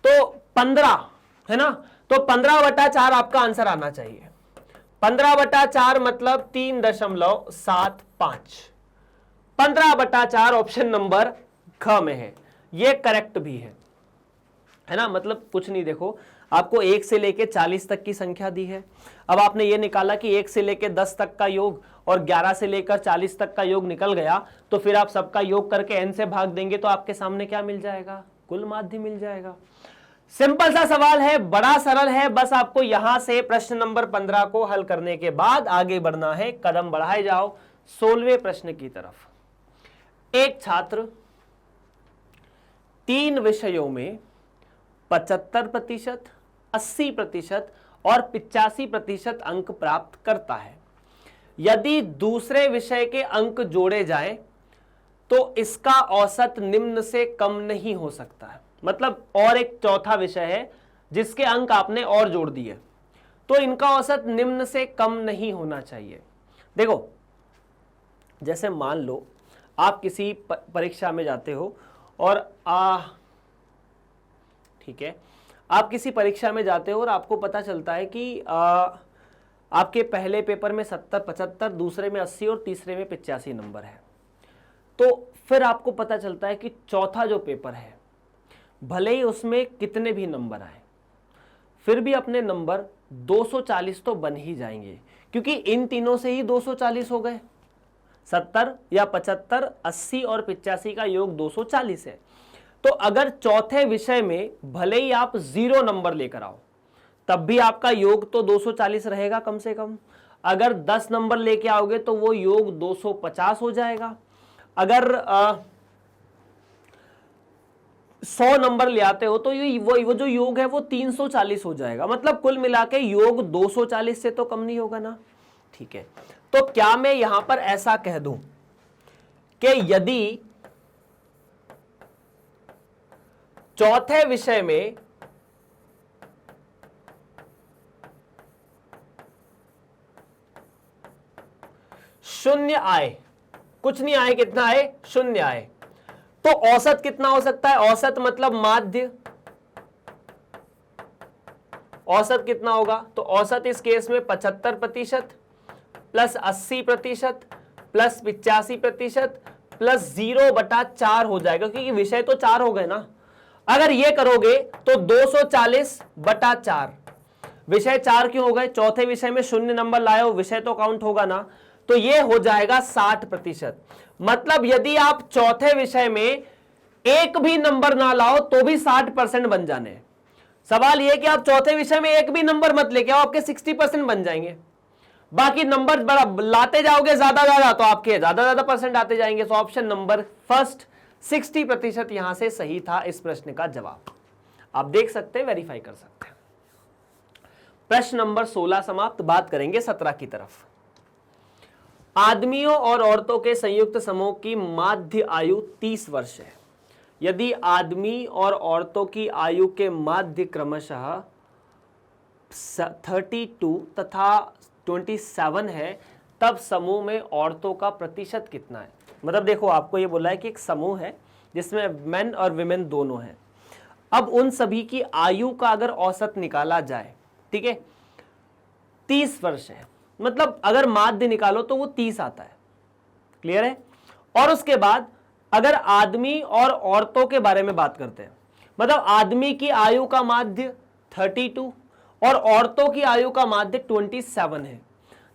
तो 15 है ना, तो 15 बटा 4 आपका आंसर आना चाहिए। 15 बटा 4 मतलब 3.75, 15 बटा 4 ऑप्शन नंबर ख में है, ये करेक्ट भी है ना। मतलब कुछ नहीं, देखो आपको 1 से लेके 40 तक की संख्या दी है, अब आपने ये निकाला कि 1 से लेके 10 तक का योग और 11 से लेकर 40 तक का योग निकल गया, तो फिर आप सबका योग करके n से भाग देंगे तो आपके सामने क्या मिल जाएगा, कुल माध्य मिल जाएगा। सिंपल सा सवाल है, बड़ा सरल है, बस आपको यहां से प्रश्न नंबर 15 को हल करने के बाद आगे बढ़ना है, कदम बढ़ाए जाओ 16वें प्रश्न की तरफ। एक छात्र 3 विषयों में 75%, 80% और 85% अंक प्राप्त करता है। यदि दूसरे विषय के अंक जोड़े जाएं तो इसका औसत निम्न से कम नहीं हो सकता है। मतलब और एक चौथा विषय है जिसके अंक आपने और जोड़ दिए, तो इनका औसत निम्न से कम नहीं होना चाहिए। देखो जैसे मान लो आप किसी परीक्षा में जाते हो और ठीक है, आप किसी परीक्षा में जाते हो और आपको पता चलता है कि आपके पहले पेपर में 70, 75, दूसरे में 80 और तीसरे में 85 नंबर है। तो फिर आपको पता चलता है कि चौथा जो पेपर है भले ही उसमें कितने भी नंबर आए, फिर भी अपने नंबर 240 तो बन ही जाएंगे, क्योंकि इन तीनों से ही 240 हो गए। 70 या 75, 80 और 85 का योग 240 है। तो अगर चौथे विषय में भले ही आप 0 नंबर लेकर आओ, तब भी आपका योग तो 240 रहेगा कम से कम। अगर 10 नंबर लेके आओगे तो वो योग 250 हो जाएगा। अगर 100 नंबर ले आते हो तो वो जो योग है वो 340 हो जाएगा। मतलब कुल मिला के योग 240 से तो कम नहीं होगा ना। ठीक है, तो क्या मैं यहां पर ऐसा कह दूं कि यदि चौथे विषय में शून्य आए, कुछ नहीं आए, कितना आए, शून्य आए, तो औसत कितना हो सकता है, औसत मतलब माध्य, औसत कितना होगा, तो औसत इस केस में 75% प्लस 80% प्लस 85% प्लस 0/4 हो जाएगा, क्योंकि विषय तो 4 हो गए ना। अगर ये करोगे तो 240/4, विषय 4 क्यों हो गए, चौथे विषय में शून्य नंबर लाए हो, विषय तो काउंट होगा ना, तो ये हो जाएगा 60%। मतलब यदि आप चौथे विषय में एक भी नंबर ना लाओ तो भी 60% बन जाने। सवाल यह कि आप चौथे विषय में एक भी नंबर मत लेके आओ, आपके 60% बन जाएंगे। बाकी नंबर बड़ा लाते जाओगे ज्यादा तो आपके ज्यादा परसेंट आते जाएंगे। तो ऑप्शन नंबर फर्स्ट 60% यहां से सही था इस प्रश्न का जवाब। आप देख सकते हैं, वेरीफाई कर सकते हैं। प्रश्न नंबर 16 समाप्त। बात करेंगे 17 की तरफ। आदमियों और औरतों के संयुक्त समूह की माध्य आयु 30 वर्ष है। यदि आदमी और औरतों की आयु के माध्य क्रमशः 32 तथा 27 है, तब समूह में औरतों का प्रतिशत कितना है। मतलब देखो आपको ये बोला है कि एक समूह है जिसमें मेन और विमेन दोनों हैं। अब उन सभी की आयु का अगर औसत निकाला जाए, ठीक है, 30 वर्ष है, मतलब अगर माध्य निकालो तो वो 30 आता है। क्लियर है। और उसके बाद अगर आदमी और औरतों के बारे में बात करते हैं, मतलब आदमी की आयु का माध्य 32 और औरतों की आयु का माध्य 27 है।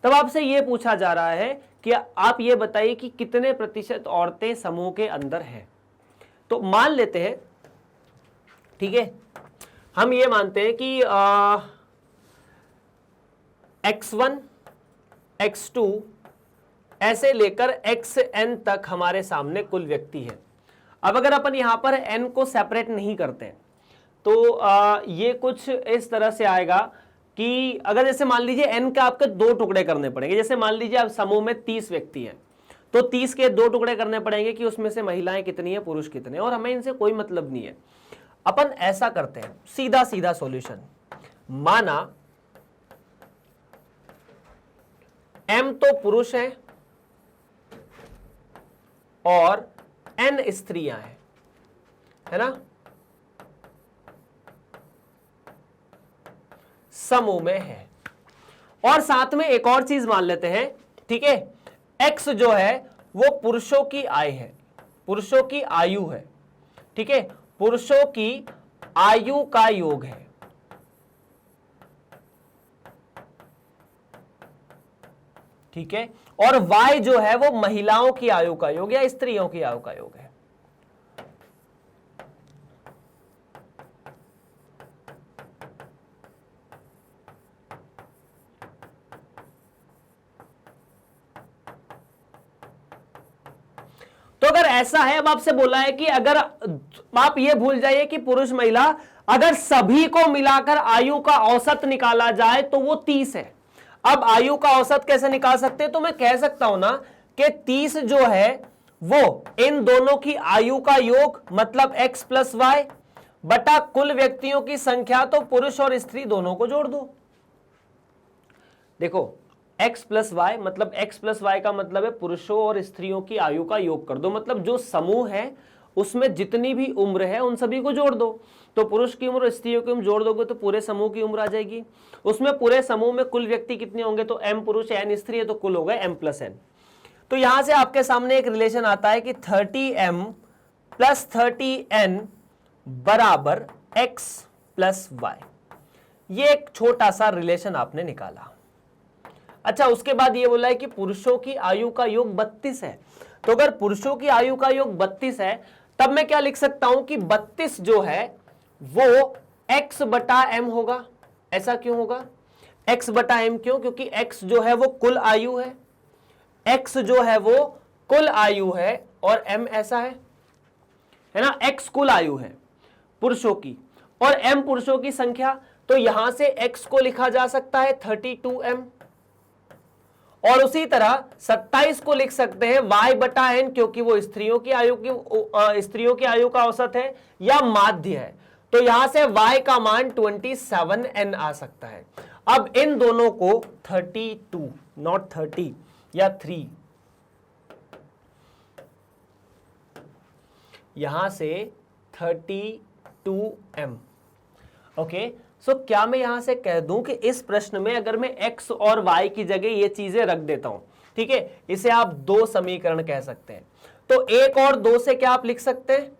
तब आपसे यह पूछा जा रहा है कि आप ये बताइए कि कितने प्रतिशत औरतें समूह के अंदर हैं। तो मान लेते हैं, ठीक है, हम ये मानते हैं कि x1 x2 ऐसे लेकर xn तक हमारे सामने कुल व्यक्ति है। अब अगर अपन यहां पर n को सेपरेट नहीं करते तो ये कुछ इस तरह से आएगा कि अगर जैसे मान लीजिए n का आपके 2 टुकड़े करने पड़ेंगे। जैसे मान लीजिए आप समूह में 30 व्यक्ति हैं तो 30 के 2 टुकड़े करने पड़ेंगे कि उसमें से महिलाएं कितनी है, पुरुष कितने, और हमें इनसे कोई मतलब नहीं है। अपन ऐसा करते हैं, सीधा सीधा सॉल्यूशन। माना m तो पुरुष है और n स्त्रियां हैं, है ना, समूह में है। और साथ में एक और चीज मान लेते हैं, ठीक है, x जो है वो पुरुषों की आय है, पुरुषों की आयु है, ठीक है, पुरुषों की आयु का योग है। ठीक है, और y जो है वो महिलाओं की आयु का योग या स्त्रियों की आयु का योग है। तो अगर ऐसा है, अब आपसे बोला है कि अगर आप ये भूल जाइए कि पुरुष महिला, अगर सभी को मिलाकर आयु का औसत निकाला जाए तो वो 30 है। अब आयु का औसत कैसे निकाल सकते हैं, तो मैं कह सकता हूं ना कि 30 जो है वो इन दोनों की आयु का योग मतलब x प्लस वाई बटा कुल व्यक्तियों की संख्या, तो पुरुष और स्त्री दोनों को जोड़ दो। देखो x प्लस वाई मतलब x प्लस वाई का मतलब है पुरुषों और स्त्रियों की आयु का योग कर दो, मतलब जो समूह है उसमें जितनी भी उम्र है उन सभी को जोड़ दो। तो पुरुष की उम्र और स्त्रियों की उम्र जोड़ दोगे तो पूरे समूह की उम्र आ जाएगी। उसमें पूरे समूह में कुल व्यक्ति कितने होंगे, तो m पुरुष n स्त्री है, तो कुल होगा m प्लस n। तो यहां से आपके सामने एक रिलेशन आता है कि 30m प्लस 30n बराबर x प्लस वाई। ये एक छोटा सा रिलेशन आपने निकाला। अच्छा, उसके बाद ये बोला है कि पुरुषों की आयु का योग 32 है। तो अगर पुरुषों की आयु का योग 32 है तब मैं क्या लिख सकता हूं कि 32 जो है वो x बटा m होगा। ऐसा क्यों होगा, x बटा m क्यों, क्योंकि x जो है वो कुल आयु है, x जो है वो कुल आयु है और m ऐसा है ना, x कुल आयु है पुरुषों की और m पुरुषों की संख्या। तो यहां से x को लिखा जा सकता है 32m और उसी तरह 27 को लिख सकते हैं y बटा n, क्योंकि वो स्त्रियों की आयु का औसत है या माध्य है। तो यहां से y का मान 27n आ सकता है। अब इन दोनों को 32 नॉट 30 या 3, यहां से 32m। ओके, सो क्या मैं यहां से कह दूं कि इस प्रश्न में अगर मैं x और y की जगह ये चीजें रख देता हूं, ठीक है, इसे आप दो समीकरण कह सकते हैं। तो 1 और 2 से क्या आप लिख सकते हैं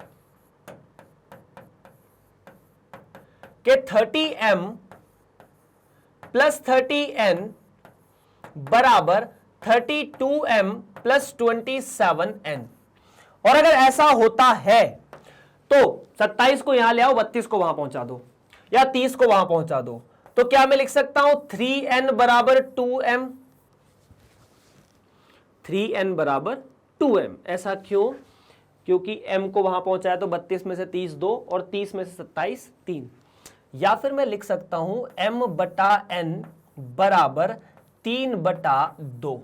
कि 30m प्लस 30n बराबर 32m प्लस 27n। और अगर ऐसा होता है तो 27 को यहां ले आओ, 32 को वहां पहुंचा दो या 30 को वहां पहुंचा दो। तो क्या मैं लिख सकता हूं 3n बराबर 2m, 3n बराबर 2m। ऐसा क्यों, क्योंकि m को वहां पहुंचाया तो 32 में से 30 2 और 30 में से 27 3। या फिर मैं लिख सकता हूं m बटा n बराबर 3 बटा 2,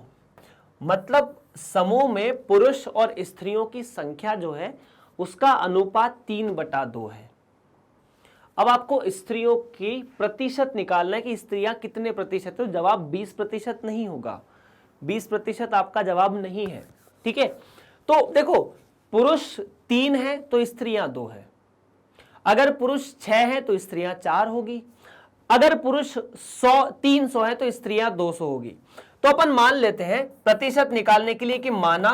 मतलब समूह में पुरुष और स्त्रियों की संख्या जो है उसका अनुपात 3 बटा 2 है। अब आपको स्त्रियों की प्रतिशत निकालना है कि स्त्रियां कितने प्रतिशत है। तो जवाब 20% नहीं होगा, 20% आपका जवाब नहीं है, ठीक है। तो देखो पुरुष 3 है तो स्त्रियां 2 है, अगर पुरुष 6 है तो स्त्रियां 4 होगी, अगर पुरुष 300 है तो स्त्रियां 200 होगी। तो अपन मान लेते हैं प्रतिशत निकालने के लिए कि माना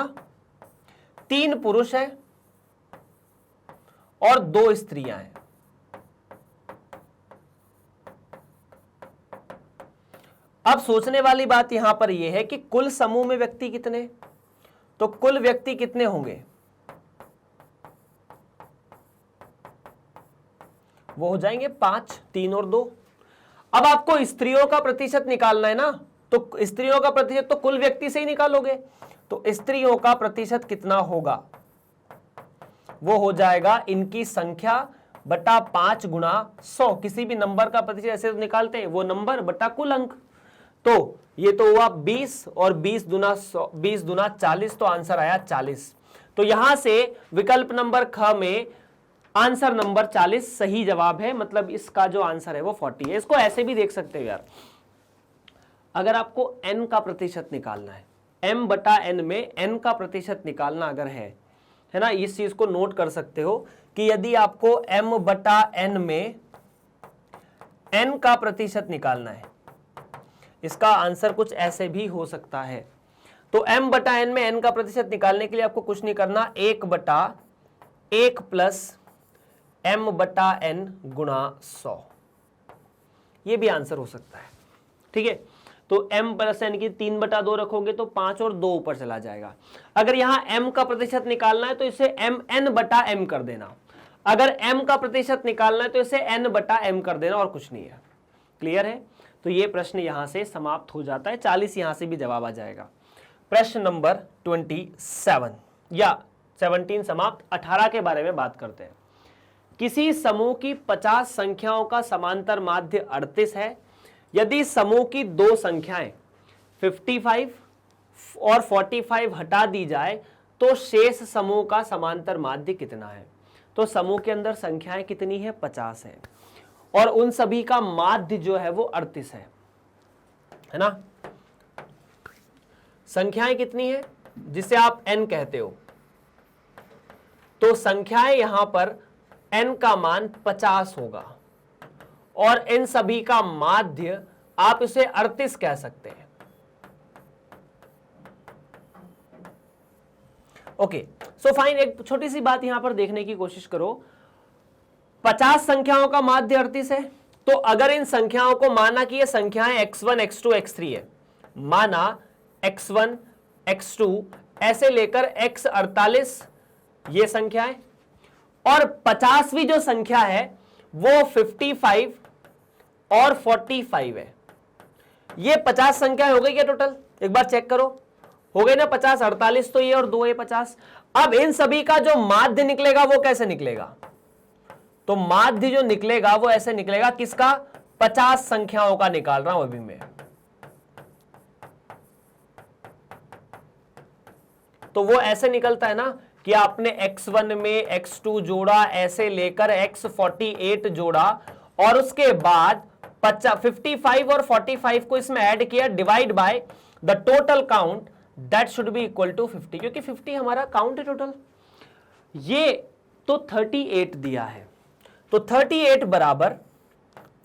3 पुरुष है और 2 स्त्रियां हैं, अब सोचने वाली बात यहां पर यह है कि कुल समूह में व्यक्ति कितने, तो कुल व्यक्ति कितने होंगे, वो हो जाएंगे 5, 3 और 2। अब आपको स्त्रियों का प्रतिशत निकालना है ना, तो स्त्रियों का प्रतिशत तो कुल व्यक्ति से ही निकालोगे, तो स्त्रियों का प्रतिशत कितना होगा, वो हो जाएगा इनकी संख्या बटा 5 गुणा 100। किसी भी नंबर का प्रतिशत ऐसे तो निकालते हैं, वो नंबर बटा कुल अंक। तो ये तो हुआ 20 और 20 दुना 40, तो आंसर आया 40। तो यहां से विकल्प नंबर ख में आंसर नंबर 40 सही जवाब है, मतलब इसका जो आंसर है वो 40 है। इसको ऐसे भी देख सकते हो यार, अगर आपको n का प्रतिशत निकालना है, m बटा n में n का प्रतिशत निकालना अगर है ना, इस चीज को नोट कर सकते हो कि यदि आपको m बटा n में n का प्रतिशत निकालना है, इसका आंसर कुछ ऐसे भी हो सकता है। तो m बटा n में n का प्रतिशत निकालने के लिए आपको कुछ नहीं करना, 1 बटा 1 प्लस m बटा n गुणा 100, ये भी आंसर हो सकता है। ठीक है, तो m प्लस n की 3 बटा 2 रखोगे तो 5 और 2 ऊपर चला जाएगा। अगर यहां m का प्रतिशत निकालना है तो इसे mn बटा m कर देना, अगर m का प्रतिशत निकालना है तो इसे n बटा m कर देना, और कुछ नहीं है। क्लियर है? तो ये प्रश्न यहां से समाप्त हो जाता है, 40 यहां से भी जवाब आ जाएगा। प्रश्न नंबर 27 या 17 समाप्त। 18 के बारे में बात करते हैं। किसी समूह की 50 संख्याओं का समांतर माध्य 38 है। यदि समूह की दो संख्याएं 55 और 45 हटा दी जाए तो शेष समूह का समांतर माध्य कितना है। तो समूह के अंदर संख्याएं कितनी है, 50 है, और उन सभी का माध्य जो है वो 38 है ना। संख्याएं कितनी है, जिसे आप n कहते हो, तो संख्याएं यहां पर n का मान 50 होगा, और इन सभी का माध्य आप इसे 38 कह सकते हैं। Okay, so fine. एक छोटी सी बात यहां पर देखने की कोशिश करो, 50 संख्याओं का माध्य 38 है, तो अगर इन संख्याओं को माना कि ये संख्याएं x1, x2, x3 है, माना x1, x2 ऐसे लेकर x48 ये संख्याएं, और 50वीं जो संख्या है वो 55 और 45 है। ये 50 संख्या हो गई क्या टोटल, एक बार चेक करो, हो गई ना 50, 48 तो ये और 2 है 50। अब इन सभी का जो माध्य निकलेगा वो कैसे निकलेगा, तो माध्य जो निकलेगा वो ऐसे निकलेगा, किसका, 50 संख्याओं का निकाल रहा हूं अभी मैं। तो वो ऐसे निकलता है ना कि आपने x1 में x2 जोड़ा, ऐसे लेकर x48 जोड़ा, और उसके बाद 55 और 45 को इसमें ऐड किया, divide by the total count, that should be equal to 50, क्योंकि 50 हमारा काउंट है टोटल। ये तो 38 दिया है, तो 38 बराबर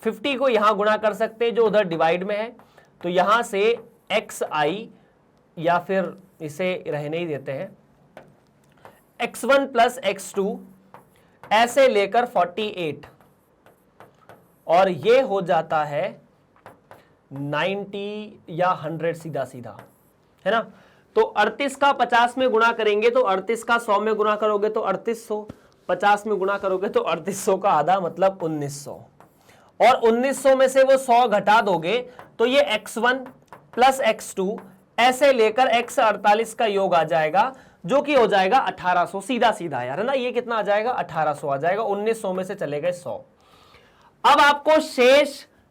50 को यहां गुणा कर सकते हैं जो उधर डिवाइड में है, तो यहां से xi, या फिर इसे रहने ही देते हैं, x1 प्लस x2 ऐसे लेकर 48, और ये हो जाता है 90 या 100 सीधा सीधा, है ना। तो 38 का 50 में गुणा करेंगे तो 38 का 100 में गुणा करोगे तो 3800, 50 में गुणा करोगे तो 3800 का आधा मतलब 1900, और 1900 में से वो 100 घटा दोगे तो ये x1 प्लस x2 ऐसे लेकर x48 का योग आ जाएगा, जो कि हो जाएगा 1800, सीधा सीधा यार, है ना। ये कितना आ जाएगा, 1800 आ जाएगा, 1900 में से चले गए 100। अब आपको शेष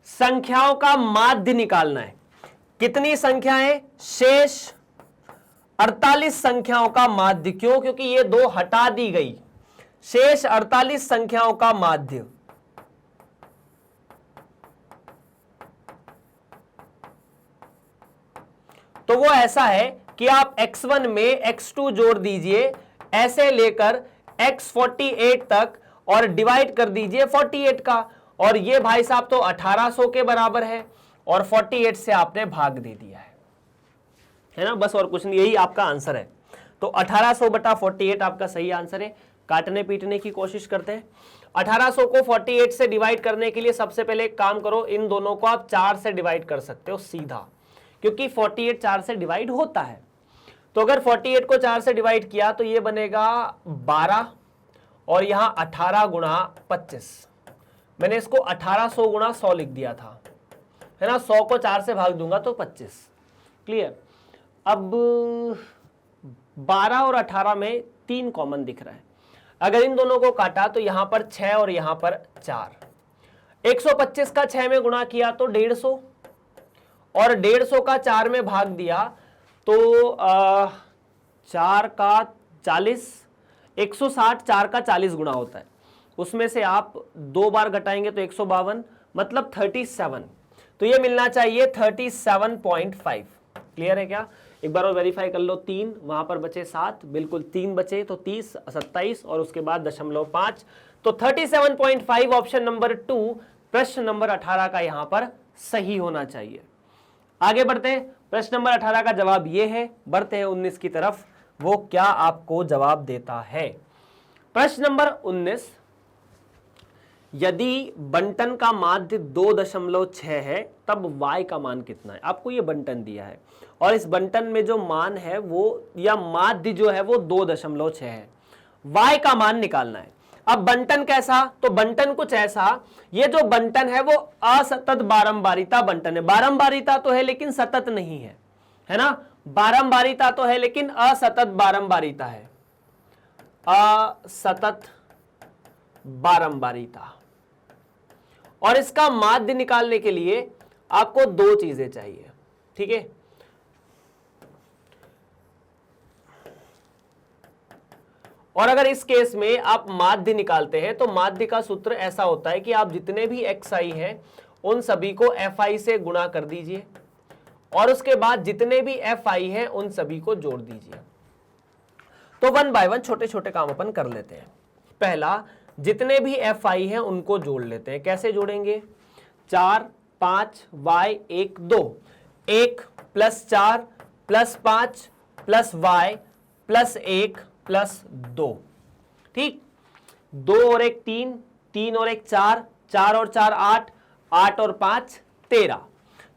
संख्याओं का माध्य निकालना है। कितनी संख्याएं, शेष 48 संख्याओं का माध्य। क्यों, क्योंकि ये दो हटा दी गई, शेष 48 संख्याओं का माध्य। तो वो ऐसा है कि आप x1 में x2 जोड़ दीजिए, ऐसे लेकर x48 तक, और डिवाइड कर दीजिए 48 का, और ये भाई साहब तो 1800 के बराबर है, और 48 से आपने भाग दे दिया है ना, बस और कुछ नहीं, यही आपका आंसर है। तो 1800 बटा 48 आपका सही आंसर है। काटने पीटने की कोशिश करते हैं। 1800 को 48 से डिवाइड करने के लिए सबसे पहले एक काम करो, इन दोनों को आप 4 से डिवाइड कर सकते हो सीधा, क्योंकि 48 4 से डिवाइड होता है। तो अगर 48 को 4 से डिवाइड किया तो ये बनेगा 12 और यहां 18 गुणा 25। मैंने इसको 1800 गुणा 100 लिख दिया था, है ना। 100 को 4 से भाग दूंगा तो 25। क्लियर। अब 12 और 18 में 3 कॉमन दिख रहा है। अगर इन दोनों को काटा तो यहां पर 6 और यहां पर 4। 125 का 6 में गुणा किया तो 150 और 150 का 4 में भाग दिया तो 4 का 40। 160 4 का 40 गुणा होता है, उसमें से आप 2 बार घटाएंगे तो 152, मतलब 37। तो ये मिलना चाहिए 37.5। क्लियर है क्या? एक बार और वेरीफाई कर लो। 3 वहां पर बचे 7, बिल्कुल 3 बचे तो 30 27 और उसके बाद 0.5, तो 37.5 ऑप्शन नंबर 2 प्रश्न नंबर 18 का यहां पर सही होना चाहिए। आगे बढ़ते हैं, प्रश्न नंबर 18 का जवाब ये है। बढ़ते हैं 19 की तरफ, वो क्या आपको जवाब देता है। प्रश्न नंबर 19, यदि बंटन का माध्य 2.6 है तब y का मान कितना है। आपको ये बंटन दिया है और इस बंटन में जो मान है वो, या माध्य जो है वो 2.6 है। y का मान निकालना है। अब बंटन कैसा, तो बंटन कुछ ऐसा, ये जो बंटन है वो असतत बारंबारिता बंटन है। बारंबारिता तो है लेकिन सतत नहीं है, है ना। बारंबारिता तो है लेकिन असतत बारंबारिता है, असतत बारंबारिता। और इसका माध्य निकालने के लिए आपको 2 चीजें चाहिए, ठीक है। और अगर इस केस में आप माध्य निकालते हैं तो माध्य का सूत्र ऐसा होता है कि आप जितने भी xi हैं उन सभी को fi से गुणा कर दीजिए और उसके बाद जितने भी fi हैं उन सभी को जोड़ दीजिए। तो 1 बाय 1 छोटे छोटे काम अपन कर लेते हैं। पहला, जितने भी fi हैं उनको जोड़ लेते हैं। कैसे जोड़ेंगे? 4 5 y 1 2, 1 + 4 + 5 + y + 1 + 2, ठीक। 2 और 1 3, 3 और 1 4, 4 और 4 8, 8 और 5 13।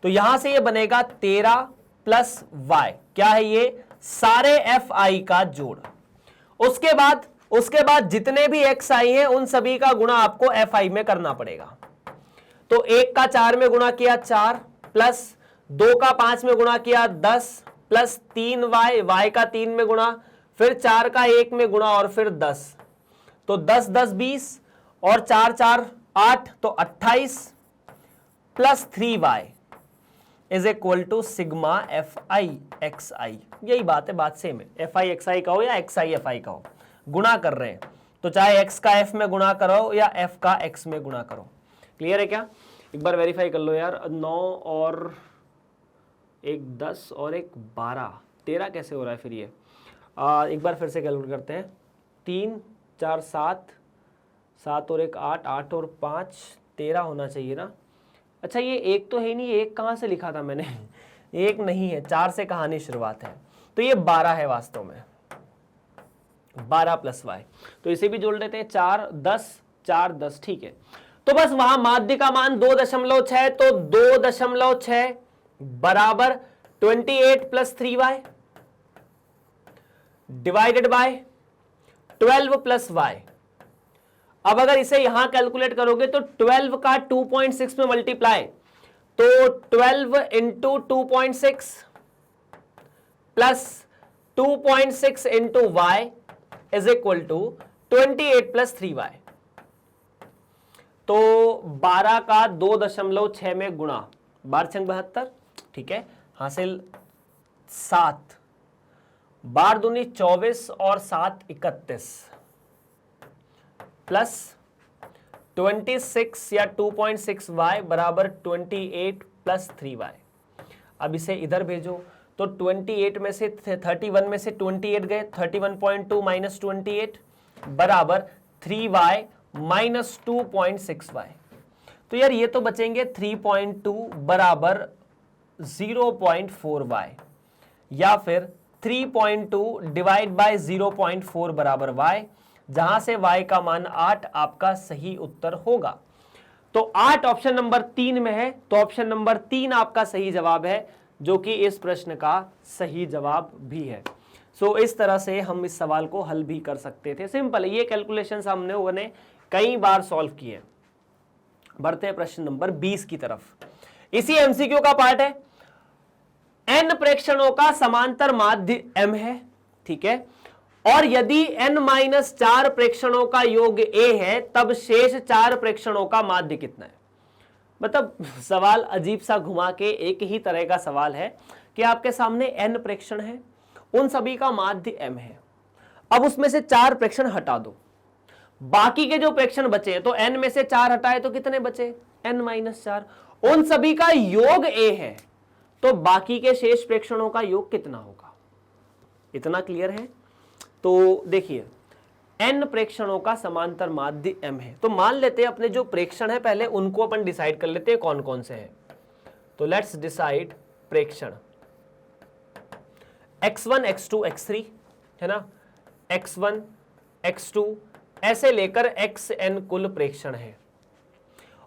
तो यहां से ये बनेगा 13 + y। क्या है ये? सारे fi का जोड़। उसके बाद जितने भी xi हैं उन सभी का गुणा आपको fi में करना पड़ेगा। तो 1 का 4 में गुणा किया 4, प्लस 2 का 5 में गुणा किया 10, प्लस 3y, y का 3 में गुणा, फिर 4 का 1 में गुणा और फिर 10। तो 10 10 20 और 4 4 8, तो 28 plus 3y is equal to sigma fi xi। यही बात है, बात सेम है। fi xi का हो या xi fi का हो, गुणा कर रहे हैं तो चाहे x का f में गुणा करो या f का x में गुणा करो। क्लियर है क्या? एक बार वेरीफाई कर लो यार। 9 और 1 10 और 1 12, 13 कैसे हो रहा है फिर ये? एक बार फिर से कैलकुलेट करते हैं। 3 4 7, 7 और 1 8, 8 और 5 13 होना चाहिए ना। अच्छा ये 1 तो है नहीं, 1 कहाँ से लिखा था मैंने? 1 नहीं है, 4 से कहानी शुरुआत है, तो ये 12 है वास्तव में। 12 + y, तो इसे भी जोड़ लेते हैं। 4 10, 4 10, ठीक है। तो बस वहां माध्य का मान 2.6, तो 2.6 बराबर 28 + 3y डिवाइडेड बाय 12 + y। अब अगर इसे यहां कैलकुलेट करोगे तो 12 का 2.6 में मल्टीप्लाई, तो 12 × 2.6 plus 2.6 × y is equal to 28 + 3y। तो 12 का 2.6 में गुणा, 12 × 72, ठीक है, हासिल 7, 12 दूनी 24 और 7 31 प्लस 26 या 2.6y बराबर 28 + 3y। अब इसे इधर भेजो तो 28 में से 31 में से 28 गए, 31.2 - 28 बराबर 3y - 2.6y। तो यार ये तो बचेंगे 3.2 बराबर 0.4y, या फिर 3.2 डिवाइड बाय 0.4 बराबर y। जहां से y का मान 8 आपका सही उत्तर होगा। तो 8 ऑप्शन नंबर 3 में है, तो ऑप्शन नंबर 3 आपका सही जवाब है, जो कि इस प्रश्न का सही जवाब भी है। सो इस तरह से हम इस सवाल को हल भी कर सकते थे। सिंपल है, ये कैलकुलेशंस हमने कई बार सॉल्व किए। बढ़ते हैं प्रश्न नंबर 20 की तरफ। इसी एमसीक्यू का पार्ट है। n प्रेक्षणों का समांतर माध्य m है, ठीक है, और यदि n-4 प्रेक्षणों का योग a है, तब शेष 4 प्रेक्षणों का माध्य कितना है। मतलब सवाल अजीब सा घुमा के एक ही तरह का सवाल है कि आपके सामने n प्रेक्षण है, उन सभी का माध्य m है। अब उसमें से 4 प्रेक्षण हटा दो, बाकी के जो प्रेक्षण बचे तो n में से 4 हटाए तो कितने बचे, n-4, उन सभी का योग a है, तो बाकी के शेष प्रेक्षणों का योग कितना होगा। इतना क्लियर है। तो देखिए n प्रेक्षणों का समांतर माध्य m है, तो मान लेते हैं अपने जो प्रेक्षण है पहले उनको अपन डिसाइड कर लेते हैं कौन कौन से हैं। तो लेट्स डिसाइड प्रेक्षण x1 x2 x3 है ना, x1 x2 ऐसे लेकर xn कुल प्रेक्षण है,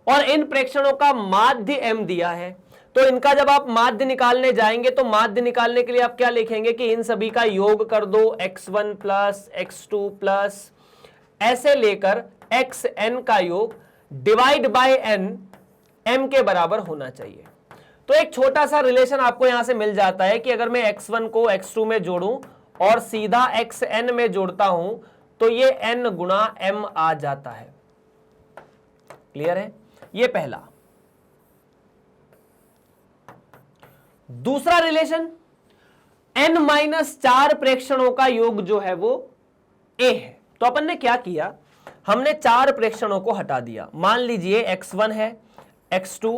और इन प्रेक्षणों का माध्य m दिया है। तो इनका जब आप माध्य निकालने जाएंगे तो माध्य निकालने के लिए आप क्या लिखेंगे कि इन सभी का योग कर दो, x1 प्लस x2 प्लस ऐसे लेकर xn का योग डिवाइड बाय n m के बराबर होना चाहिए। तो एक छोटा सा रिलेशन आपको यहां से मिल जाता है कि अगर मैं x1 को x2 में जोड़ूं और सीधा xn में जोड़ता हूं तो ये n गुणा m आ जाता है। क्लियर है, ये पहला। दूसरा रिलेशन n-4 प्रेक्षणों का योग जो है वो a है। तो अपन ने क्या किया, हमने 4 प्रेक्षणों को हटा दिया। मान लीजिए x1 है, x2,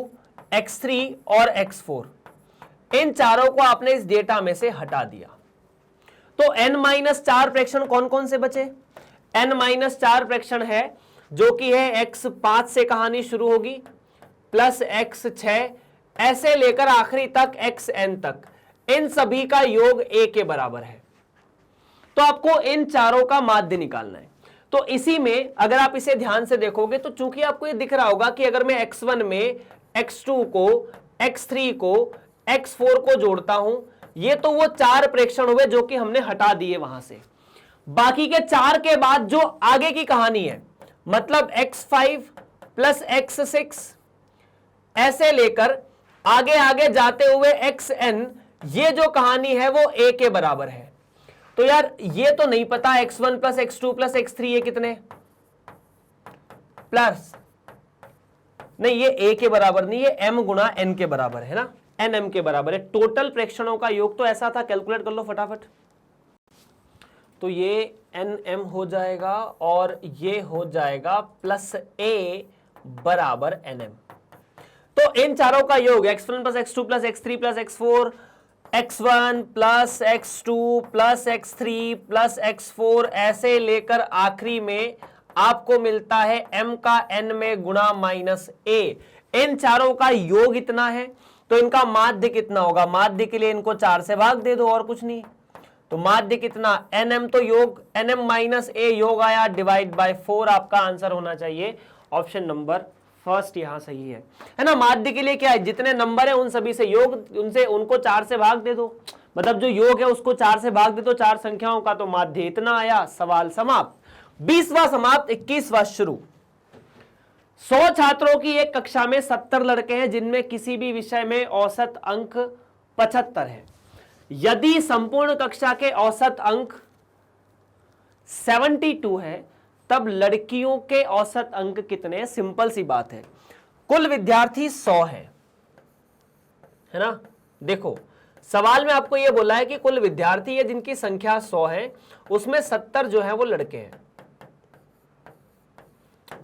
x3 और x4, इन चारों को आपने इस डेटा में से हटा दिया। तो n-4 प्रेक्षण कौन कौन से बचे, n-4 प्रेक्षण है जो कि है x5 से कहानी शुरू होगी प्लस x6 ऐसे लेकर आखिरी तक xn तक, इन सभी का योग a के बराबर है। तो आपको इन चारों का माध्य निकालना है। तो इसी में अगर आप इसे ध्यान से देखोगे तो चूंकि आपको ये दिख रहा होगा कि अगर मैं x1 में x2 को, x3 को, x4 को जोड़ता हूं, ये तो वो 4 प्रेक्षण हुए जो कि हमने हटा दिए वहां से। बाकी के 4 के बाद जो आगे की कहानी है, मतलब x5 प्लस x6 ऐसे लेकर आगे आगे जाते हुए xn, ये जो कहानी है वो a के बराबर है। तो यार ये तो नहीं पता x1 plus x2 plus x3 ये कितने, प्लस नहीं, ये a के बराबर नहीं, ये m गुणा n के बराबर है ना, n m के बराबर है। टोटल प्रेक्षणों का योग तो ऐसा था, कैलकुलेट कर लो फटाफट। तो ये n m हो जाएगा और ये हो जाएगा प्लस a बराबर n m। तो इन चारों का योग x1 plus x2 plus x3 plus x4, x1 plus x2 plus x3 plus x4 ऐसे लेकर आखिरी में आपको मिलता है m का n में गुणा माइनस a। इन चारों का योग इतना है, तो इनका माध्य कितना होगा, माध्य के लिए इनको 4 से भाग दे दो और कुछ नहीं। तो माध्य कितना, nm, तो योग nm माइनस a योग आया डिवाइड बाय 4, आपका आंसर होना चाहिए ऑप्शन नंबर फर्स्ट यहां सही है ना। माध्य के लिए क्या है, जितने नंबर है उन सभी से योग, उनसे उनको 4 से भाग दे दो, मतलब जो योग है उसको 4 से भाग दे दो, 4 संख्याओं का, तो माध्य इतना आया। सवाल समाप्त। 20वां समाप्त, 21वां शुरू। 100 छात्रों की एक कक्षा में 70 लड़के हैं जिनमें किसी भी विषय में औसत अंक 75 है। यदि संपूर्ण कक्षा के औसत अंक 72 है तब लड़कियों के औसत अंक कितने हैं। सिंपल सी बात है, कुल विद्यार्थी 100 है ना। देखो सवाल में आपको यह बोला है कि कुल विद्यार्थी है जिनकी संख्या 100 है, उसमें 70 जो है वो लड़के हैं,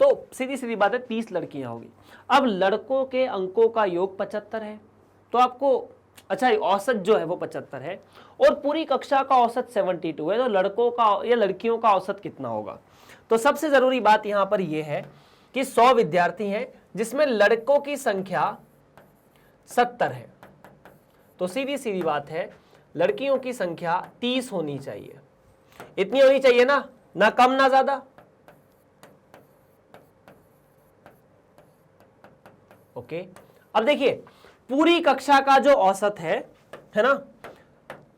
तो सीधी सीधी बात है 30 लड़कियां होगी। अब लड़कों के अंकों का योग 75 है, तो आपको अच्छा औसत जो है वो 75 है और पूरी कक्षा का औसत 72 है, तो लड़कों का या लड़कियों का औसत कितना होगा। तो सबसे जरूरी बात यहां पर यह है कि 100 विद्यार्थी हैं जिसमें लड़कों की संख्या 70 है, तो सीधी सीधी बात है लड़कियों की संख्या 30 होनी चाहिए। इतनी होनी चाहिए ना, ना कम ना ज्यादा। ओके, अब देखिए पूरी कक्षा का जो औसत है ना,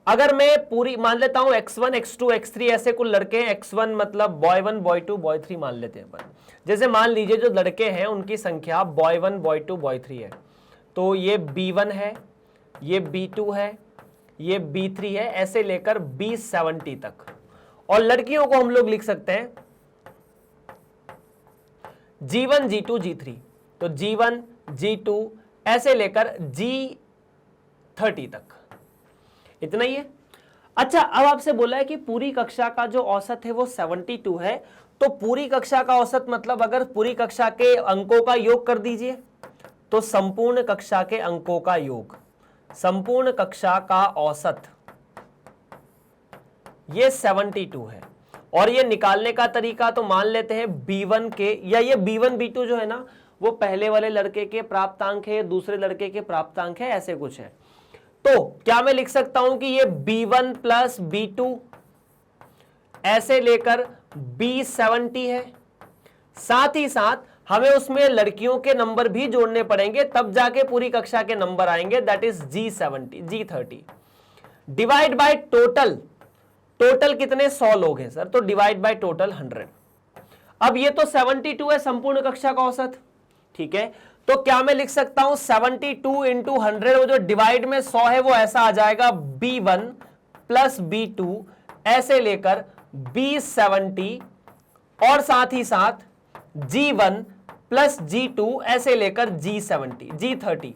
अगर मैं पूरी मान लेता हूं x1 x2 x3 ऐसे कुल लड़के हैं, x1 मतलब बॉय 1 बॉय 2 बॉय 3 मान लेते हैं अपन। जैसे मान लीजिए जो लड़के हैं उनकी संख्या बॉय 1 बॉय 2 बॉय 3 है, तो ये b1 है, ये b2 है, ये b3 है, ऐसे लेकर b70 तक। और लड़कियों को हम लोग लिख सकते हैं g1 g2 g3, तो g1 g2 ऐसे लेकर g30 तक, इतना ही है। अच्छा, अब आपसे बोला है कि पूरी कक्षा का जो औसत है वो 72 है, तो पूरी कक्षा का औसत मतलब अगर पूरी कक्षा के अंकों का योग कर दीजिए, तो संपूर्ण कक्षा के अंकों का योग, संपूर्ण कक्षा का औसत ये 72 है। और ये निकालने का तरीका तो मान लेते हैं b1 के, या ये b1 b2 जो है ना वो पहले वाले लड़के के प्राप्तांक है, दूसरे लड़के के प्राप्तांक है, ऐसे कुछ है। तो क्या मैं लिख सकता हूं कि ये b1 प्लस b2 ऐसे लेकर b70 है। साथ ही साथ हमें उसमें लड़कियों के नंबर भी जोड़ने पड़ेंगे, तब जाके पूरी कक्षा के नंबर आएंगे, that is g30। Divide by total, total कितने 100 लोग हैं सर, तो डिवाइड बाय टोटल 100। अब ये तो 72 है संपूर्ण कक्षा का औसत, ठीक है, तो क्या मैं लिख सकता हूं 72 इंटू 100, वो जो डिवाइड में 100 है वो ऐसा आ जाएगा b1 प्लस b2 ऐसे लेकर b70, और साथ ही साथ g1 प्लस g2 ऐसे लेकर g30।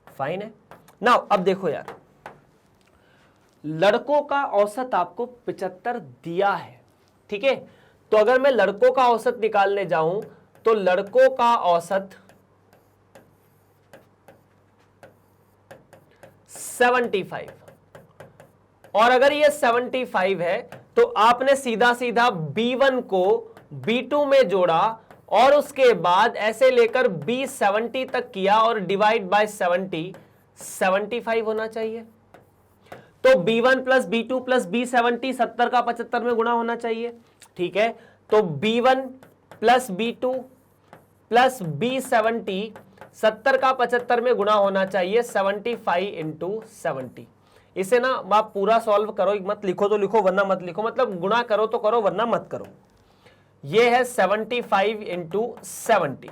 फाइन है। नाउ अब देखो यार, लड़कों का औसत आपको 75 दिया है, ठीक है, तो अगर मैं लड़कों का औसत निकालने जाऊं तो लड़कों का औसत 75, और अगर ये 75 है तो आपने सीधा सीधा b1 को b2 में जोड़ा और उसके बाद ऐसे लेकर b70 तक किया और डिवाइड बाय 75 होना चाहिए। तो b1 plus b2 plus b70 70 का 75 में गुणा होना चाहिए, ठीक है, तो b1 plus b2 plus b70 70 का 75 में गुणा होना चाहिए, 75 इंटू 70। इसे ना आप पूरा सॉल्व करो, मत लिखो तो लिखो वरना मत लिखो, मतलब गुणा करो तो करो वरना मत करो। ये है 75 इंटू 70,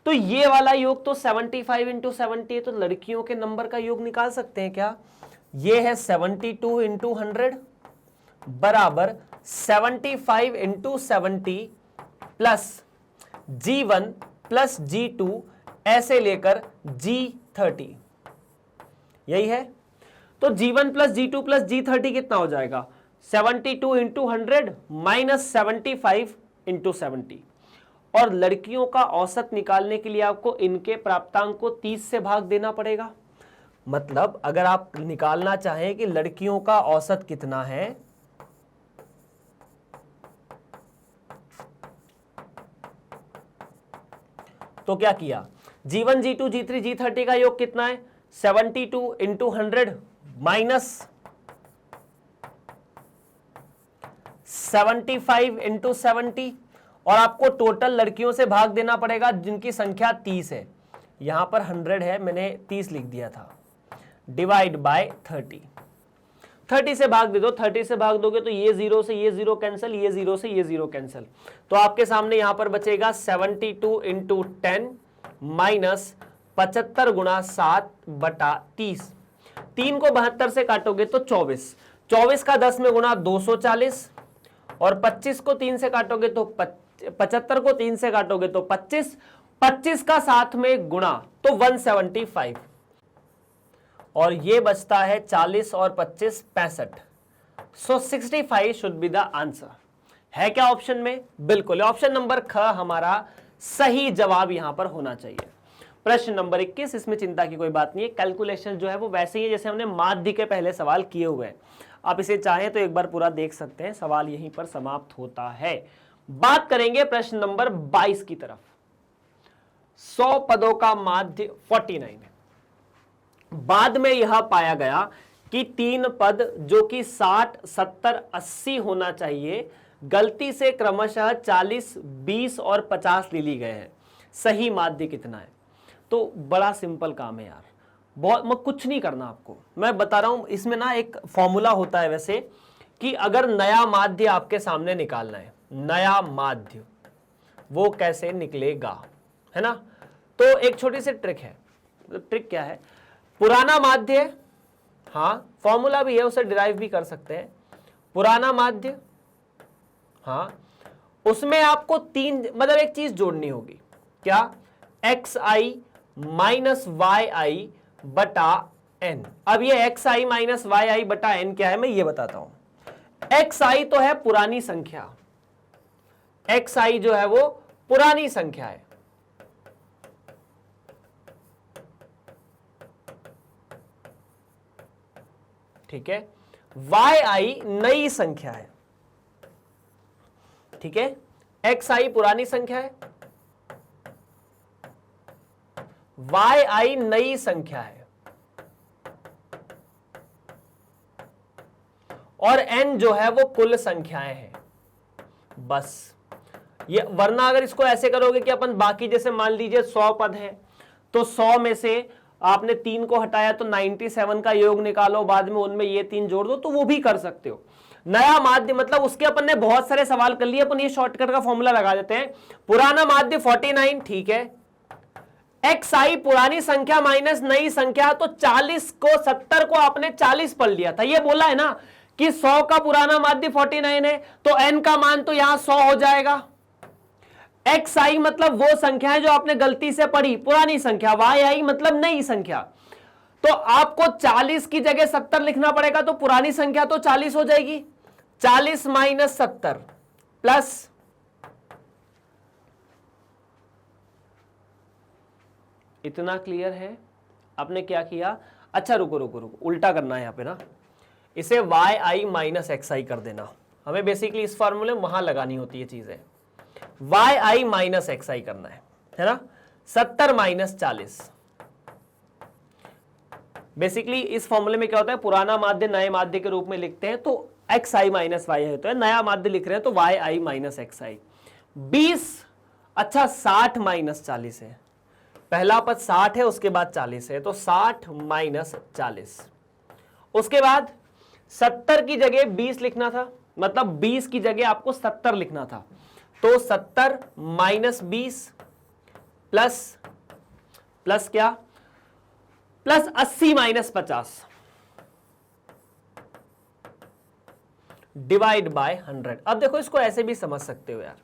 तो ये वाला योग तो 75 इंटू 70 है, तो लड़कियों के नंबर का योग निकाल सकते हैं क्या? ये है 72 इंटू 100 बराबर 75 into 70 plus G1 plus G2 ऐसे लेकर G30, यही है। तो G1 plus G2 plus G30 कितना हो जाएगा? 72 इंटू 100 माइनस 75 इंटू 70। और लड़कियों का औसत निकालने के लिए आपको इनके प्राप्तांक को 30 से भाग देना पड़ेगा। मतलब अगर आप निकालना चाहें कि लड़कियों का औसत कितना है, तो क्या किया, G1 G2 G3 G30 का योग कितना है? 72 इंटू 100 माइनस 75 इंटू 70, और आपको टोटल लड़कियों से भाग देना पड़ेगा जिनकी संख्या 30 है। यहां पर 100 है, मैंने 30 लिख दिया था, डिवाइड बाय 30। 30 से भाग दे दो, 30 से भाग दोगे तो ये 0 से ये 0 कैंसिल, ये 0 से ये 0 कैंसिल, तो आपके सामने यहां पर बचेगा 72 इंटू 10 माइनस 75 गुणा 7 बटा 30। 3 को 72 से काटोगे तो 24, 24 का 10 में गुणा 240, और 25 को 3 से काटोगे तो 75 को 3 से काटोगे तो 25, 25 का 7 में गुणा तो 175, और ये बचता है 40 और 25 65। सो 65 शुड बी द आंसर। है क्या ऑप्शन में? बिल्कुल, ऑप्शन नंबर ख हमारा सही जवाब यहां पर होना चाहिए। प्रश्न नंबर 21, इसमें चिंता की कोई बात नहीं है, कैलकुलेशन जो है वो वैसे ही है जैसे हमने माध्य के पहले सवाल किए हुए हैं। आप इसे चाहें तो एक बार पूरा देख सकते हैं, सवाल यहीं पर समाप्त होता है। बात करेंगे प्रश्न नंबर 22 की तरफ। 100 पदों का माध्य 49 है। बाद में यह पाया गया कि 3 पद जो कि 60, 70, 80 होना चाहिए, गलती से क्रमशः 40, 20 और 50 ले ली गए हैं। सही माध्य कितना है? तो बड़ा सिंपल काम है यार, बहुत कुछ नहीं करना आपको, मैं बता रहा हूं। इसमें ना एक फॉर्मूला होता है वैसे, कि अगर नया माध्य आपके सामने निकालना है, नया माध्य वो कैसे निकलेगा, है ना? तो एक छोटी सी ट्रिक है। ट्रिक क्या है? पुराना माध्य, हाँ फॉर्मूला भी है, उसे डिराइव भी कर सकते हैं। पुराना माध्य, हाँ उसमें आपको मतलब एक चीज जोड़नी होगी, क्या? xi माइनस yi बटा n। अब ये xi माइनस yi बटा n क्या है, मैं ये बताता हूं। xi तो है पुरानी संख्या, xi जो है वो पुरानी संख्या है, ठीक है। yi नई संख्या है, ठीक है। xi पुरानी संख्या है, yi नई संख्या है, और n जो है वो कुल संख्याएं हैं। बस ये, वरना अगर इसको ऐसे करोगे कि अपन बाकी, जैसे मान लीजिए 100 पद हैं, तो 100 में से आपने 3 को हटाया तो 97 का योग निकालो, बाद में उनमें ये 3 जोड़ दो, तो वो भी कर सकते हो। नया माध्य मतलब उसके अपन ने बहुत सारे सवाल कर लिए, अपन ये शॉर्टकट का फॉर्मूला लगा देते हैं। पुराना माध्य 49, ठीक है। xi पुरानी संख्या माइनस नई संख्या, तो 40 को 70 को आपने 40 पढ़ लिया था। ये बोला है ना कि 100 का पुराना माध्य 49 है, तो n का मान तो यहां 100 हो जाएगा। xi मतलब वो संख्या है जो आपने गलती से पढ़ी, पुरानी संख्या। yi मतलब नई संख्या। तो आपको 40 की जगह 70 लिखना पड़ेगा, तो पुरानी संख्या तो 40 हो जाएगी। 40 माइनस 70 प्लस, इतना क्लियर है? आपने क्या किया? अच्छा रुको रुको रुको, उल्टा करना है यहां पे ना, इसे yi माइनस xi कर देना। हमें बेसिकली इस फॉर्मूले में वहां लगानी होती है चीजें, yi माइनस xi करना है ना। 70 माइनस 40, बेसिकली इस फॉर्मूले में क्या होता है, पुराना माध्य नए माध्य के रूप में लिखते हैं, तो xi माइनस y होता है। नया माध्य लिख रहे हैं तो yi माइनस xi। 20, अच्छा 60 माइनस 40 है, पहला पद 60 है, उसके बाद 40 है, तो 60 माइनस 40। उसके बाद 70 की जगह 20 लिखना था, मतलब 20 की जगह आपको 70 लिखना था, तो 70 माइनस 20 प्लस क्या, प्लस 80 माइनस 50 डिवाइड बाय 100। अब देखो इसको ऐसे भी समझ सकते हो यार,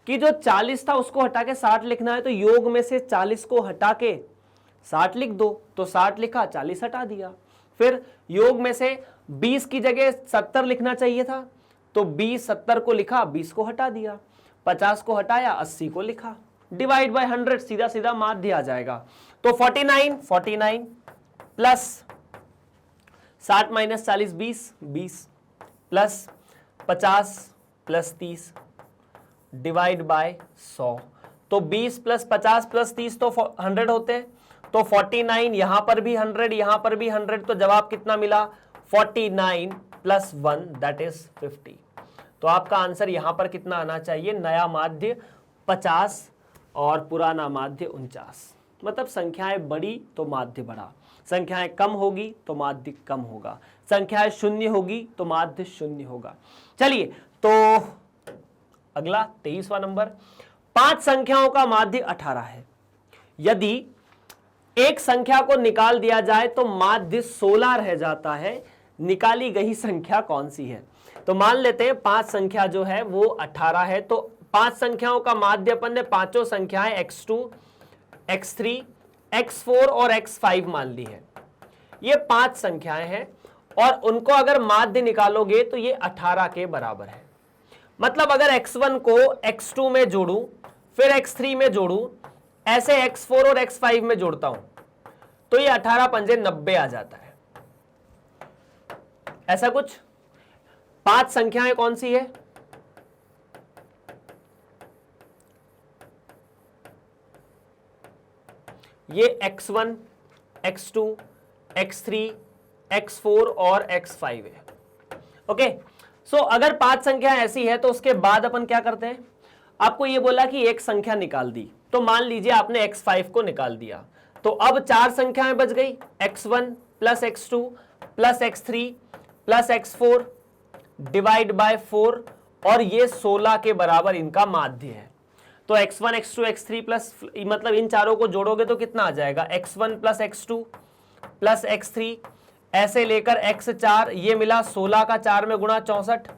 कि जो 40 था उसको हटा के 60 लिखना है, तो योग में से 40 को हटा के 60 लिख दो, तो 60 लिखा, 40 हटा दिया। फिर योग में से 20 की जगह 70 लिखना चाहिए था, तो 20 70 को लिखा, 20 को हटा दिया, 50 को हटाया, 80 को लिखा, डिवाइड बाय 100, सीधा सीधा माध्य आ जाएगा। तो 49 plus 60 minus 40 20 plus 50 plus 30 divide by 100, तो 20 प्लस 50 प्लस 30 तो 100 होते हैं, तो 49, यहां पर भी 100, यहां पर भी 100, तो जवाब कितना मिला? 49 प्लस 1 दैट इज 50। तो आपका आंसर यहां पर कितना आना चाहिए? नया माध्य 50 और पुराना माध्य 49। मतलब संख्याएं बड़ी तो माध्य बड़ा, संख्याएं कम होगी तो माध्य कम होगा, संख्याएं शून्य होगी तो माध्य शून्य होगा। चलिए तो अगला 23वां नंबर, 5 संख्याओं का माध्य 18 है। यदि एक संख्या को निकाल दिया जाए तो माध्य 16 रह जाता है, निकाली गई संख्या कौन सी है? तो मान लेते हैं 5 संख्या जो है वो 18 है, तो 5 संख्याओं का माध्य अपन ने पांचों संख्याएं x2, x3, x4 और x5 मान ली है। ये 5 संख्याएं हैं और उनको अगर माध्य निकालोगे तो ये 18 के बराबर है। मतलब अगर x1 को x2 में जोड़ूं, फिर x3 में जोड़ूं, ऐसे x4 और x5 में जोड़ता हूं, तो ये 18 पंजे 90 आ जाता है। ऐसा कुछ। 5 संख्याएं कौन सी है? ये x1, x2, x3, x4 और x5 है। ओके, सो अगर 5 संख्या ऐसी है तो उसके बाद अपन क्या करते हैं, आपको ये बोला कि एक संख्या निकाल दी, तो मान लीजिए आपने x5 को निकाल दिया, तो अब 4 संख्याएं बच गई, x1 plus x2 plus x3 plus x4 divide by 4, और ये 16 के बराबर इनका माध्य है। तो x1 x2 x3 प्लस, मतलब इन चारों को जोड़ोगे तो कितना आ जाएगा, x1 plus x2 plus x3 ऐसे लेकर x4, ये मिला 16 का 4 में गुणा 64,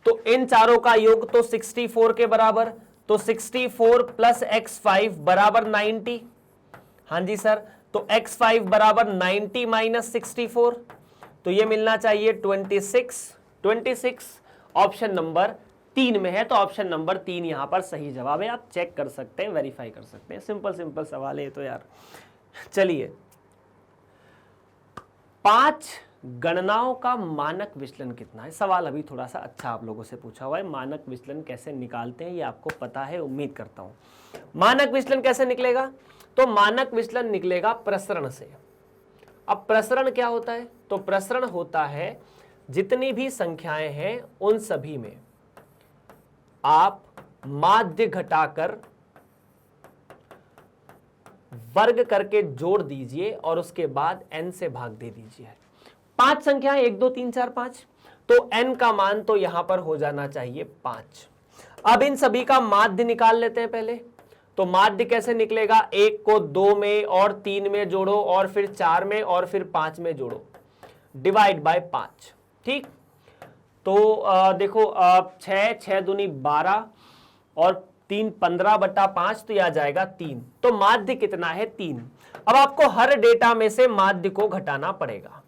तो इन चारों का योग तो 64 के बराबर, तो 64 प्लस x5 बराबर 90। हाँ जी सर, तो x5 बराबर 90 माइनस 64, तो ये मिलना चाहिए 26 ऑप्शन नंबर 3 में है। तो ऑप्शन नंबर 3 यहां पर सही जवाब है। आप चेक कर सकते हैं, वेरीफाई कर सकते हैं। सिंपल सवाल है तो यार। चलिए, 5 गणनाओं का मानक विचलन कितना है। सवाल अभी थोड़ा सा अच्छा आप लोगों से पूछा हुआ है। मानक विचलन कैसे निकालते हैं ये आपको पता है, उम्मीद करता हूं। मानक विचलन कैसे निकलेगा, तो मानक विचलन निकलेगा प्रसरण से। अब प्रसरण क्या होता है, तो प्रसरण होता है जितनी भी संख्याएं हैं उन सभी में आप माध्य घटाकर वर्ग करके जोड़ दीजिए और उसके बाद n से भाग दे दीजिए। 5 संख्याएं 1 2 3 4 5, तो n का मान तो यहां पर हो जाना चाहिए 5। अब इन सभी का माध्य निकाल लेते हैं पहले। तो माध्य कैसे निकलेगा, 1 को 2 में और 3 में जोड़ो और फिर 4 में और फिर 5 में जोड़ो, डिवाइड बाय 5। ठीक, तो देखो 6 दूनी 12 और 3 15/5, तो यह आ जाएगा 3। तो माध्य कितना है, 3। अब आपको हर डेटा में से माध्य को घटाना पड़ेगा।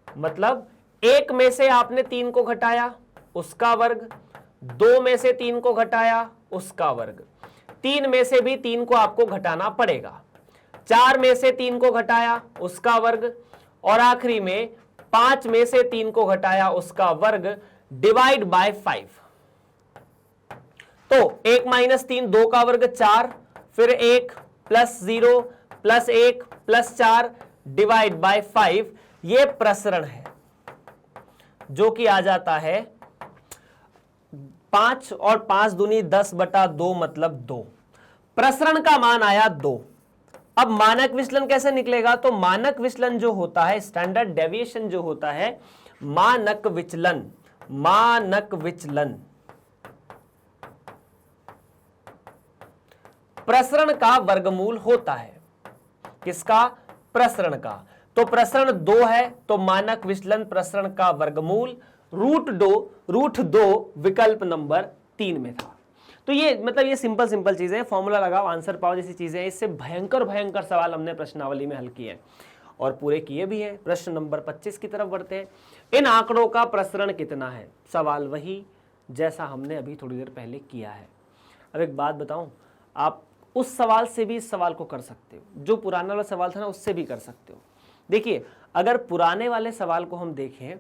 मतलब 1 में से आपने 3 को घटाया, उसका वर्ग, 2 में से 3 को घटाया, उसका वर्ग, 3 में से भी 3 को आपको घटाना पड़ेगा, 4 में से 3 को घटाया, उसका वर्ग, और आखिरी में 5 में से 3 को घटाया, उसका वर्ग, डिवाइड बाय 5। तो 1 माइनस 3 2 का वर्ग 4, फिर 1 plus 0 plus 1 plus 4 divide by 5। ये प्रसरण है जो कि आ जाता है 5 और 5 दूनी 10/2 मतलब 2। प्रसरण का मान आया 2। अब मानक विचलन कैसे निकलेगा, तो मानक विचलन जो होता है, स्टैंडर्ड डेविएशन जो होता है, मानक विचलन प्रसरण का वर्गमूल होता है। किसका, प्रसरण का। तो प्रसरण 2 है, तो मानक विचलन प्रसरण का वर्गमूल √2 विकल्प नंबर 3 में था। तो ये मतलब ये सिंपल चीजें, फॉर्मूला लगाओ आंसर पाओ जैसी चीजें, इससे भयंकर सवाल हमने प्रश्नावली में हल किए हैं और पूरे किए भी हैं। प्रश्न नंबर 25 की तरफ बढ़ते हैं। इन आंकड़ों का प्रसरण कितना है, सवाल वही जैसा हमने अभी थोड़ी देर पहले किया है। अब एक बात बताऊं, आप उस सवाल से भी इस सवाल को कर सकते हो, जो पुराना वाला सवाल था ना उससे भी कर सकते हो। देखिए, अगर पुराने वाले सवाल को हम देखें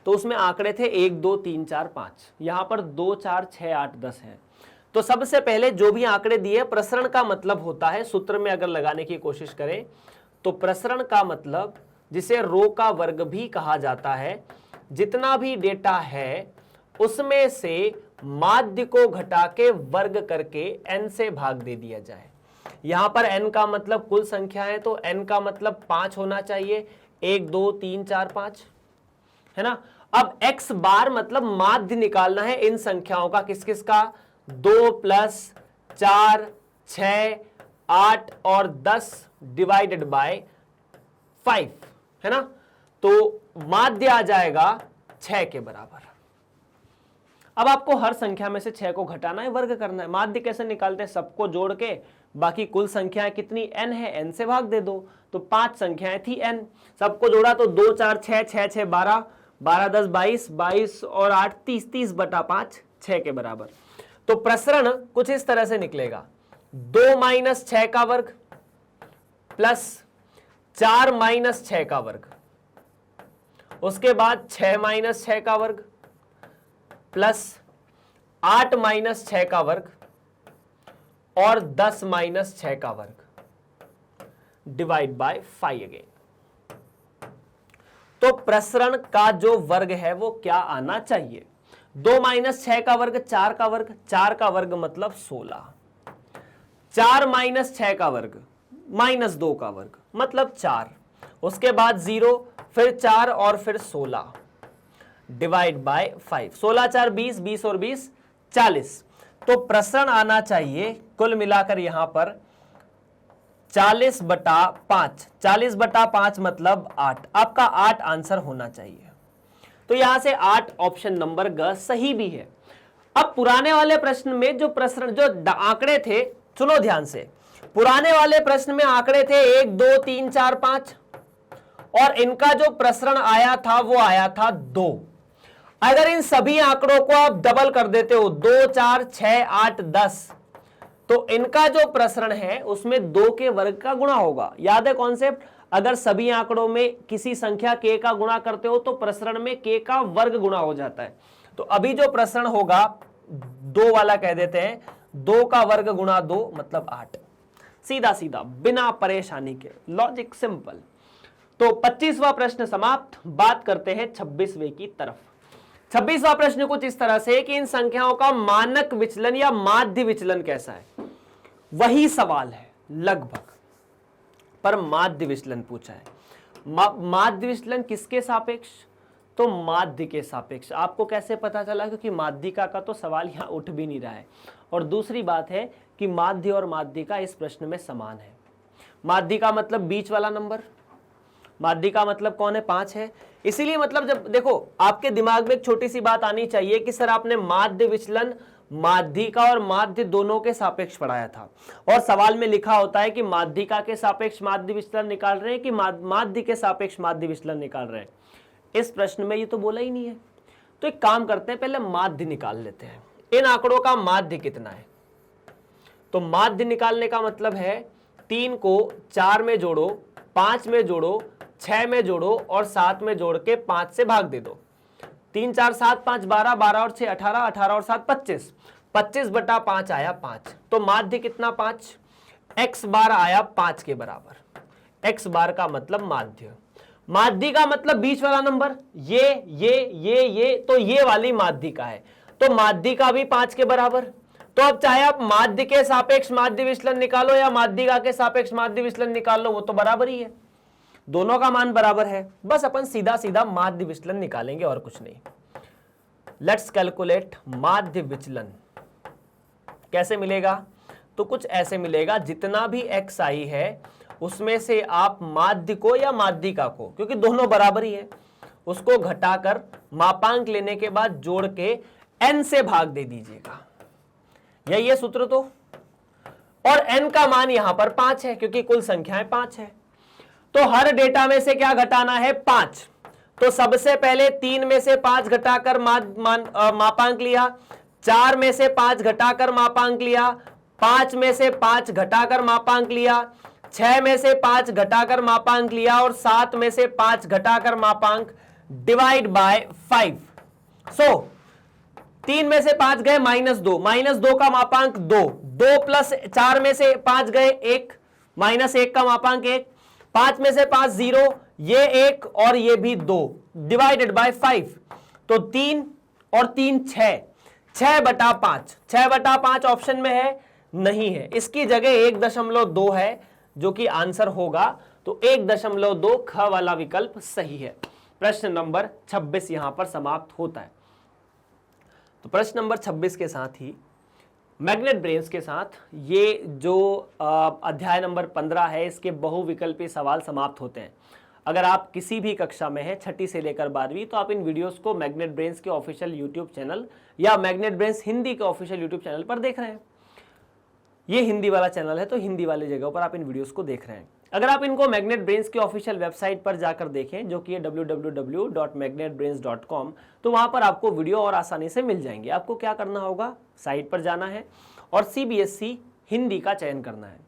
तो उसमें आंकड़े थे 1 2 3 4 5, यहां पर 2 4 6 8 10 है। तो सबसे पहले जो भी आंकड़े दिए, प्रसरण का मतलब होता है, सूत्र में अगर लगाने की कोशिश करें तो प्रसरण का मतलब, जिसे रो का वर्ग भी कहा जाता है, जितना भी डेटा है उसमें से माध्य को घटा के वर्ग करके n से भाग दे दिया जाए। यहां पर n का मतलब कुल संख्या है, तो n का मतलब 5 होना चाहिए, 1 2 3 4 5, है ना। अब x बार मतलब माध्य निकालना है इन संख्याओं का, किस किस का, 2 प्लस 4 6 8 और 10 डिवाइडेड बाय 5, है ना। तो माध्य आ जाएगा 6 के बराबर। अब आपको हर संख्या में से 6 को घटाना है, वर्ग करना है। माध्य कैसे निकालते हैं, सबको जोड़ के बाकी कुल संख्याएं कितनी n है, n से भाग दे दो। तो 5 संख्याएं थी n, सबको जोड़ा तो 2 4 6 6 6 12 12 10 22 22 और 8 30 30/5 6 के बराबर। तो प्रसरण कुछ इस तरह से निकलेगा, 2 माइनस 6 का वर्ग प्लस 4 माइनस 6 का वर्ग, उसके बाद 6 माइनस 6 का वर्ग प्लस 8 माइनस 6 का वर्ग और 10 माइनस 6 का वर्ग। Divide by 5 again. तो प्रसरण का जो वर्ग है वो क्या आना चाहिए? 2 माइनस 6 का वर्ग 4 का वर्ग, 4 का वर्ग मतलब 16, 4 माइनस 6 का वर्ग माइनस 2 का वर्ग मतलब 4, उसके बाद 0, फिर 4 और फिर 16 डिवाइड बाय 5। 16 4 20, 20 और 20 40। तो प्रसरण आना चाहिए कुल मिलाकर यहां पर 40/5। 40/5 मतलब 8। आपका 8 आंसर होना चाहिए। तो यहां से 8 ऑप्शन नंबर ग सही भी है। अब पुराने वाले प्रश्न में जो प्रसरण जो आंकड़े थे, सुनो ध्यान से, पुराने वाले प्रश्न में आंकड़े थे 1 2 3 4 5 और इनका जो प्रसरण आया था वो आया था 2। अगर इन सभी आंकड़ों को आप डबल कर देते हो 2 4 6 8 10, तो इनका जो प्रसरण है उसमें 2 के वर्ग का गुणा होगा। याद है कॉन्सेप्ट? अगर सभी आंकड़ों में किसी संख्या k का गुणा करते हो तो प्रसरण में k का वर्ग गुणा हो जाता है। तो अभी जो प्रसरण होगा 2 वाला कह देते हैं, 2 का वर्ग गुणा 2 मतलब 8। सीधा सीधा बिना परेशानी के, लॉजिक सिंपल। तो 25वां प्रश्न समाप्त। बात करते हैं 26वें की तरफ। 26वां प्रश्न कुछ इस तरह से कि इन संख्याओं का मानक विचलन या माध्य विचलन कैसा है, वही सवाल है लगभग, पर माध्य विचलन पूछा है। माध्य विचलन किसके सापेक्ष? तो माध्य के सापेक्ष। आपको कैसे पता चला? क्योंकि माध्यिका का तो सवाल यहां उठ भी नहीं रहा है। और दूसरी बात है कि माध्य और माध्यिका इस प्रश्न में समान है। माध्यिका मतलब बीच वाला नंबर, माध्यिका मतलब कौन है? 5 है। इसीलिए मतलब जब देखो आपके दिमाग में एक छोटी सी बात आनी चाहिए कि सर आपने माध्य विचलन माध्यिका और माध्य दोनों के सापेक्ष पढ़ाया था, और सवाल में लिखा होता है कि माध्यिका के सापेक्ष माध्य विचलन निकाल रहे हैं कि माध्य के सापेक्ष माध्य विचलन निकाल रहे हैं। इस प्रश्न में ये तो बोला ही नहीं है। तो एक काम करते हैं, पहले माध्य निकाल लेते हैं। इन आंकड़ों का माध्य कितना है? तो माध्य निकालने का मतलब है 3 को 4 में जोड़ो, 5 में जोड़ो, 6 में जोड़ो और 7 में जोड़ के 5 से भाग दे दो। 3 4 7 5 12, 12 और 6 18, 18 और 7 25, 25/5 आया 5। तो माध्य कितना? 5। x बार आया 5 के बराबर। x बार का मतलब माध्य, माध्य का मतलब बीच वाला नंबर, ये तो ये वाली माध्यिका है। तो माध्यिका भी 5 के बराबर। तो अब चाहे आप माध्य के सापेक्ष माध्य विचलन निकालो या माध्यिका के सापेक्ष माध्य विचलन निकालो, वो तो बराबर ही है, दोनों का मान बराबर है। बस अपन सीधा सीधा माध्य विचलन निकालेंगे और कुछ नहीं। लेट्स कैलकुलेट माध्य विचलन। कैसे मिलेगा? तो कुछ ऐसे मिलेगा, जितना भी x आई है उसमें से आप माध्य को या माध्यिका को, क्योंकि दोनों बराबर ही है, उसको घटाकर मापांक लेने के बाद जोड़ के n से भाग दे दीजिएगा। यही है सूत्र। तो और n का मान यहां पर 5 है क्योंकि कुल संख्याएं 5 है। तो हर डेटा में से क्या घटाना है? 5। तो सबसे पहले 3 में से 5 घटाकर मापांक लिया, 4 में से 5 घटाकर मापांक लिया, 5 में से 5 घटाकर मापांक लिया, 6 में से 5 घटाकर मापांक लिया और 7 में से 5 घटाकर मापांक, डिवाइड बाय 5। सो 3 में से 5 गए -2, -2 का मापांक 2, 2 प्लस 4 में से 5 गए 1, -1 का मापांक 1, 5 में से 5 0, ये 1 और ये भी 2, डिवाइडेड बाय 5। तो 3 और 3 6, 6/5। 6/5 ऑप्शन में है? नहीं है। इसकी जगह 1.2 है जो कि आंसर होगा। तो 1.2 ख वाला विकल्प सही है। प्रश्न नंबर 26 यहां पर समाप्त होता है। तो प्रश्न नंबर 26 के साथ ही मैग्नेट ब्रेन्स के साथ ये जो अध्याय नंबर 15 है, इसके बहुविकल्पी सवाल समाप्त होते हैं। अगर आप किसी भी कक्षा में हैं, 6ठी से लेकर 12वीं, तो आप इन वीडियोस को मैग्नेट ब्रेन्स के ऑफिशियल यूट्यूब चैनल या मैग्नेट ब्रेन्स हिंदी के ऑफिशियल यूट्यूब चैनल पर देख रहे हैं। ये हिंदी वाला चैनल है तो हिंदी वाली जगह पर आप इन वीडियोस को देख रहे हैं। अगर आप इनको मैग्नेट ब्रेन्स की ऑफिशियल वेबसाइट पर जाकर देखें, जो कि है www.magnetbrains.com, तो वहां पर आपको वीडियो और आसानी से मिल जाएंगे। आपको क्या करना होगा? साइट पर जाना है और CBSE हिंदी का चयन करना है।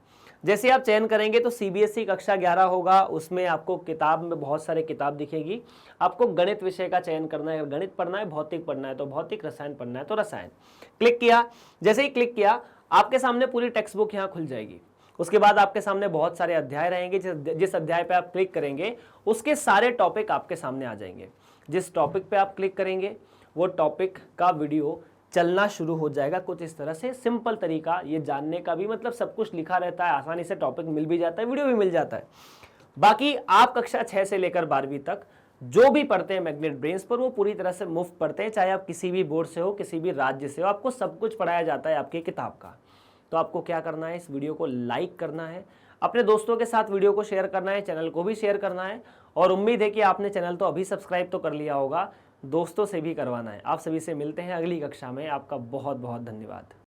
जैसे आप चयन करेंगे तो CBSE कक्षा 11 होगा, उसमें आपको किताब में बहुत सारे किताब दिखेगी। आपको गणित विषय का चयन करना है, गणित पढ़ना है, भौतिक पढ़ना है तो भौतिक, रसायन पढ़ना है तो रसायन। क्लिक किया, जैसे ही क्लिक किया आपके सामने पूरी टेक्स्ट बुक यहाँ खुल जाएगी। उसके बाद आपके सामने बहुत सारे अध्याय रहेंगे, जिस अध्याय पे आप क्लिक करेंगे उसके सारे टॉपिक आपके सामने आ जाएंगे। जिस टॉपिक पे आप क्लिक करेंगे वो टॉपिक का वीडियो चलना शुरू हो जाएगा। कुछ इस तरह से सिंपल तरीका ये जानने का भी, मतलब सब कुछ लिखा रहता है, आसानी से टॉपिक मिल भी जाता है, वीडियो भी मिल जाता है। बाकी आप कक्षा 6 से लेकर 12वीं तक जो भी पढ़ते हैं मैग्नेट ब्रेन्स पर, वो पूरी तरह से मुफ्त पढ़ते हैं, चाहे आप किसी भी बोर्ड से हो, किसी भी राज्य से हो, आपको सब कुछ पढ़ाया जाता है आपकी किताब का। तो आपको क्या करना है, इस वीडियो को लाइक करना है, अपने दोस्तों के साथ वीडियो को शेयर करना है, चैनल को भी शेयर करना है, और उम्मीद है कि आपने चैनल तो अभी सब्सक्राइब तो कर लिया होगा, दोस्तों से भी करवाना है। आप सभी से मिलते हैं अगली कक्षा में। आपका बहुत बहुत धन्यवाद।